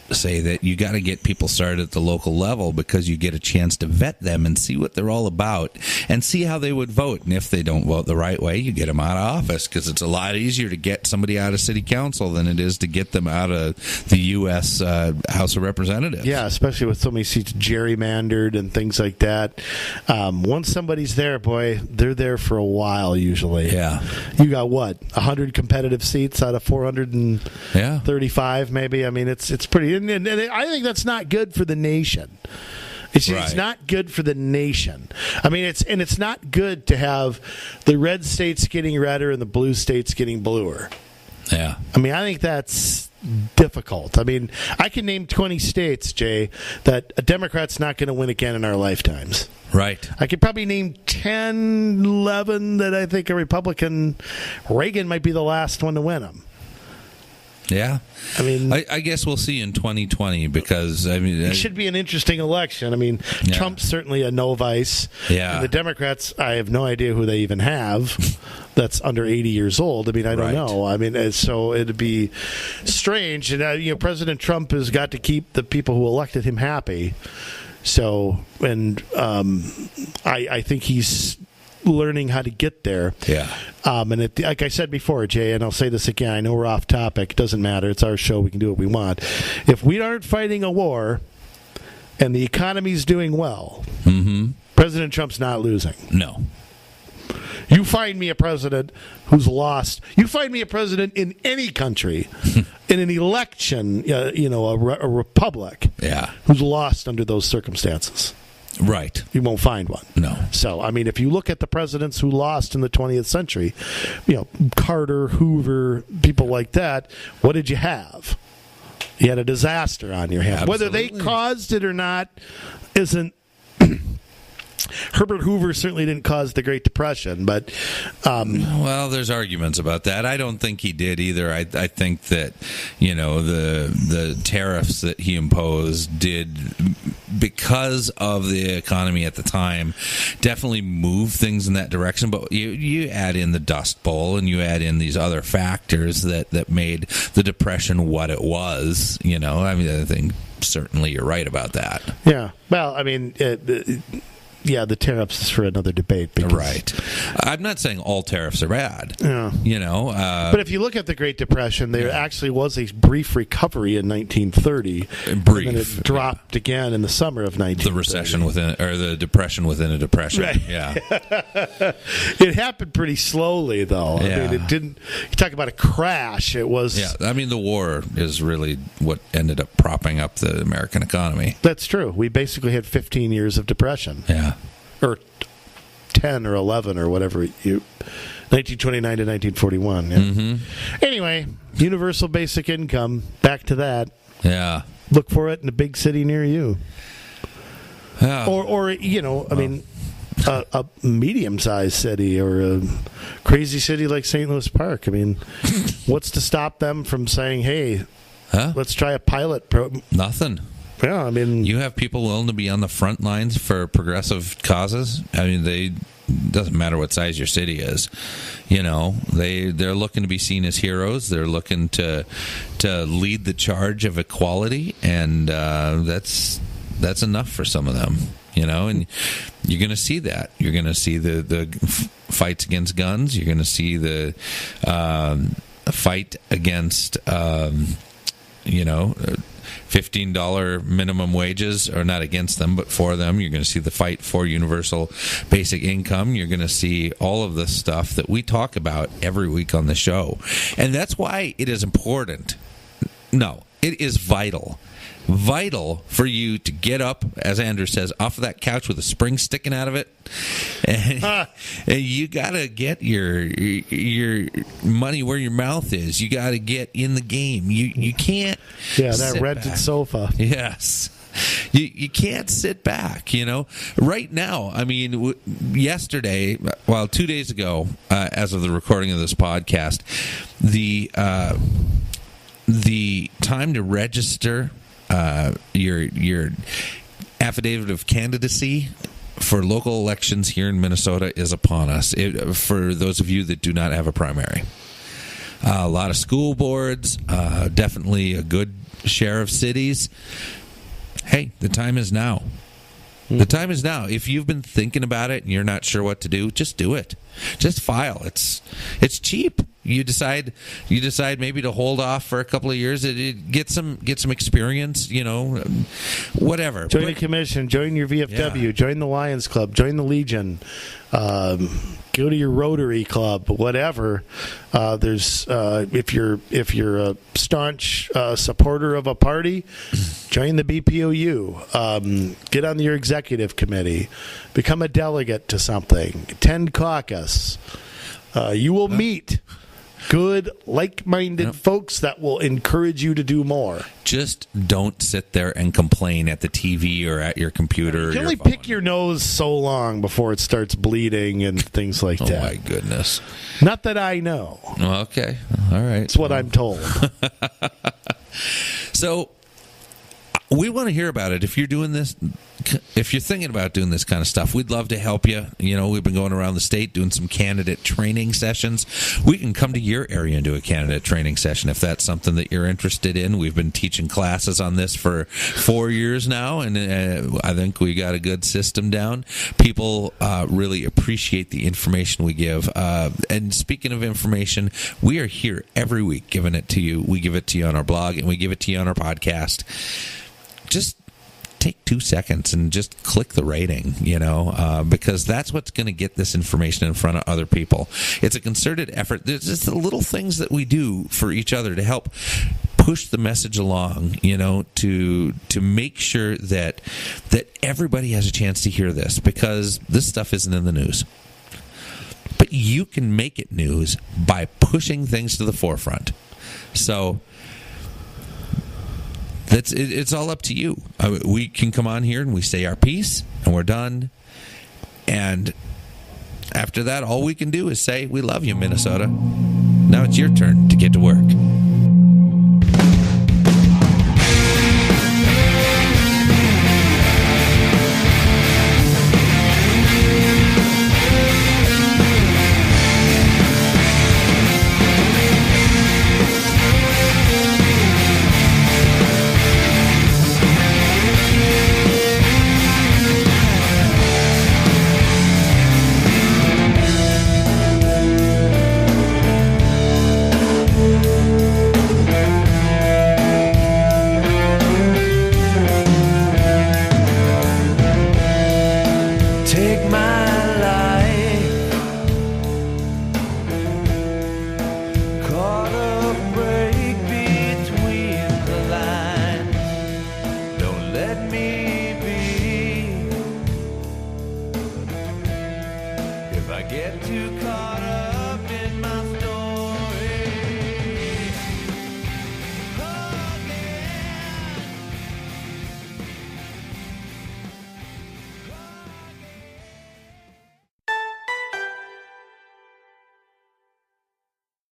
Speaker 1: say that you got to get people started at the local level, because you get a chance to vet them and see what they're all about and see how they would vote. And if they don't vote the right way, you get them out of office, because it's a lot easier to get somebody out of city council than it is to get them out of the U.S. House of Representatives.
Speaker 2: Yeah, especially with so many seats gerrymandered and things like that. Once somebody's there, boy, they're there for a while usually.
Speaker 1: Yeah.
Speaker 2: You got, 100 competitive seats out of 435 maybe? I mean, it's pretty... And I think that's not good for the nation. It's not good for the nation. I mean, it's not good to have the red states getting redder and the blue states getting bluer.
Speaker 1: Yeah.
Speaker 2: I mean, I think that's difficult. I mean, I can name 20 states, Jay, that a Democrat's not going to win again in our lifetimes.
Speaker 1: Right.
Speaker 2: I could probably name 10, 11 that I think a Republican, Reagan might be the last one to win them.
Speaker 1: Yeah.
Speaker 2: I mean,
Speaker 1: I guess we'll see in 2020, because
Speaker 2: it should be an interesting election. I mean, Trump's certainly a novice.
Speaker 1: Yeah.
Speaker 2: And the Democrats, I have no idea who they even have that's under 80 years old. I mean, I don't know. I mean, so it'd be strange. And President Trump has got to keep the people who elected him happy. So, and I think he's learning how to get there.
Speaker 1: Yeah.
Speaker 2: And like I said before, Jay, and I'll say this again, I know we're off topic. It doesn't matter. It's our show. We can do what we want. If we aren't fighting a war and the economy's doing well, President Trump's not losing.
Speaker 1: No.
Speaker 2: You find me a president who's lost. You find me a president in any country, in an election, a republic, who's lost under those circumstances.
Speaker 1: Right.
Speaker 2: You won't find one.
Speaker 1: No.
Speaker 2: So, I mean, if you look at the presidents who lost in the 20th century, Carter, Hoover, people like that, what did you have? You had a disaster on your hands.
Speaker 1: Absolutely.
Speaker 2: Whether they caused it or not isn't... Herbert Hoover certainly didn't cause the Great Depression, but...
Speaker 1: well, there's arguments about that. I don't think he did either. I think that, the tariffs that he imposed did, because of the economy at the time, definitely move things in that direction. But you add in the Dust Bowl, and you add in these other factors that made the Depression what it was. I mean, I think certainly you're right about that.
Speaker 2: Yeah. Well, I mean... Yeah, the tariffs is for another debate.
Speaker 1: Right. I'm not saying all tariffs are bad.
Speaker 2: Yeah. But if you look at the Great Depression, there actually was a brief recovery in 1930.
Speaker 1: Brief.
Speaker 2: And then it dropped again in the summer of 1930.
Speaker 1: The recession the depression within a depression.
Speaker 2: Right.
Speaker 1: Yeah.
Speaker 2: It happened pretty slowly, though.
Speaker 1: Yeah.
Speaker 2: I mean, it didn't... You talk about a crash, it was...
Speaker 1: Yeah, I mean, the war is really what ended up propping up the American economy.
Speaker 2: That's true. We basically had 15 years of depression.
Speaker 1: Yeah.
Speaker 2: Or 10 or 11 or whatever 1929 to 1941. Yeah.
Speaker 1: Mm-hmm.
Speaker 2: Anyway, universal basic income. Back to that.
Speaker 1: Yeah.
Speaker 2: Look for it in a big city near you.
Speaker 1: Yeah.
Speaker 2: Or I mean, a medium-sized city or a crazy city like St. Louis Park. I mean, what's to stop them from saying, hey, let's try a pilot program?
Speaker 1: Nothing.
Speaker 2: Yeah, I mean...
Speaker 1: You have people willing to be on the front lines for progressive causes. I mean, doesn't matter what size your city is. They're looking to be seen as heroes. They're looking to lead the charge of equality, and that's enough for some of them. And you're going to see that. You're going to see the fights against guns. You're going to see the fight against, $15 minimum wages, or not against them, but for them. You're going to see the fight for universal basic income. You're going to see all of the stuff that we talk about every week on the show. And that's why it is important. No, it is vital for you to get up, as Andrew says, off of that couch with a spring sticking out of it, and you got to get your money where your mouth is. You got to get in the game. You can't.
Speaker 2: Yeah, that rented sofa.
Speaker 1: Yes. You can't sit back, Right now, I mean, yesterday, 2 days ago, as of the recording of this podcast, the time to register your affidavit of candidacy for local elections here in Minnesota is upon us. For those of you that do not have a primary, a lot of school boards, definitely a good share of cities. Hey, the time is now. The time is now. If you've been thinking about it and you're not sure what to do, just do it. Just file. It's cheap. You decide maybe to hold off for a couple of years. Get some experience. Whatever.
Speaker 2: Join a commission. Join your VFW. Yeah. Join the Lions Club. Join the Legion. Go to your Rotary Club. Whatever. There's if you're a staunch supporter of a party, join the BPOU. Get on your executive committee. Become a delegate to something. Attend caucus. You will meet good, like-minded folks that will encourage you to do more.
Speaker 1: Just don't sit there and complain at the TV or at your computer.
Speaker 2: You can only pick your nose so long before it starts bleeding and things like that.
Speaker 1: Oh, my goodness.
Speaker 2: Not that I know.
Speaker 1: Okay. All right.
Speaker 2: It's what I'm told.
Speaker 1: So, we want to hear about it. If you're doing this, if you're thinking about doing this kind of stuff, we'd love to help you. We've been going around the state doing some candidate training sessions. We can come to your area and do a candidate training session if that's something that you're interested in. We've been teaching classes on this for 4 years now, and I think we got a good system down. People really appreciate the information we give. And speaking of information, we are here every week giving it to you. We give it to you on our blog, and we give it to you on our podcast. Just take 2 seconds and just click the rating, because that's what's going to get this information in front of other people. It's a concerted effort. There's just the little things that we do for each other to help push the message along, to make sure that everybody has a chance to hear this, because this stuff isn't in the news. But you can make it news by pushing things to the forefront. So it's all up to you. We can come on here and we say our piece, and we're done. And after that, all we can do is say, we love you, Minnesota. Now it's your turn to get to work.
Speaker 3: If I get too caught up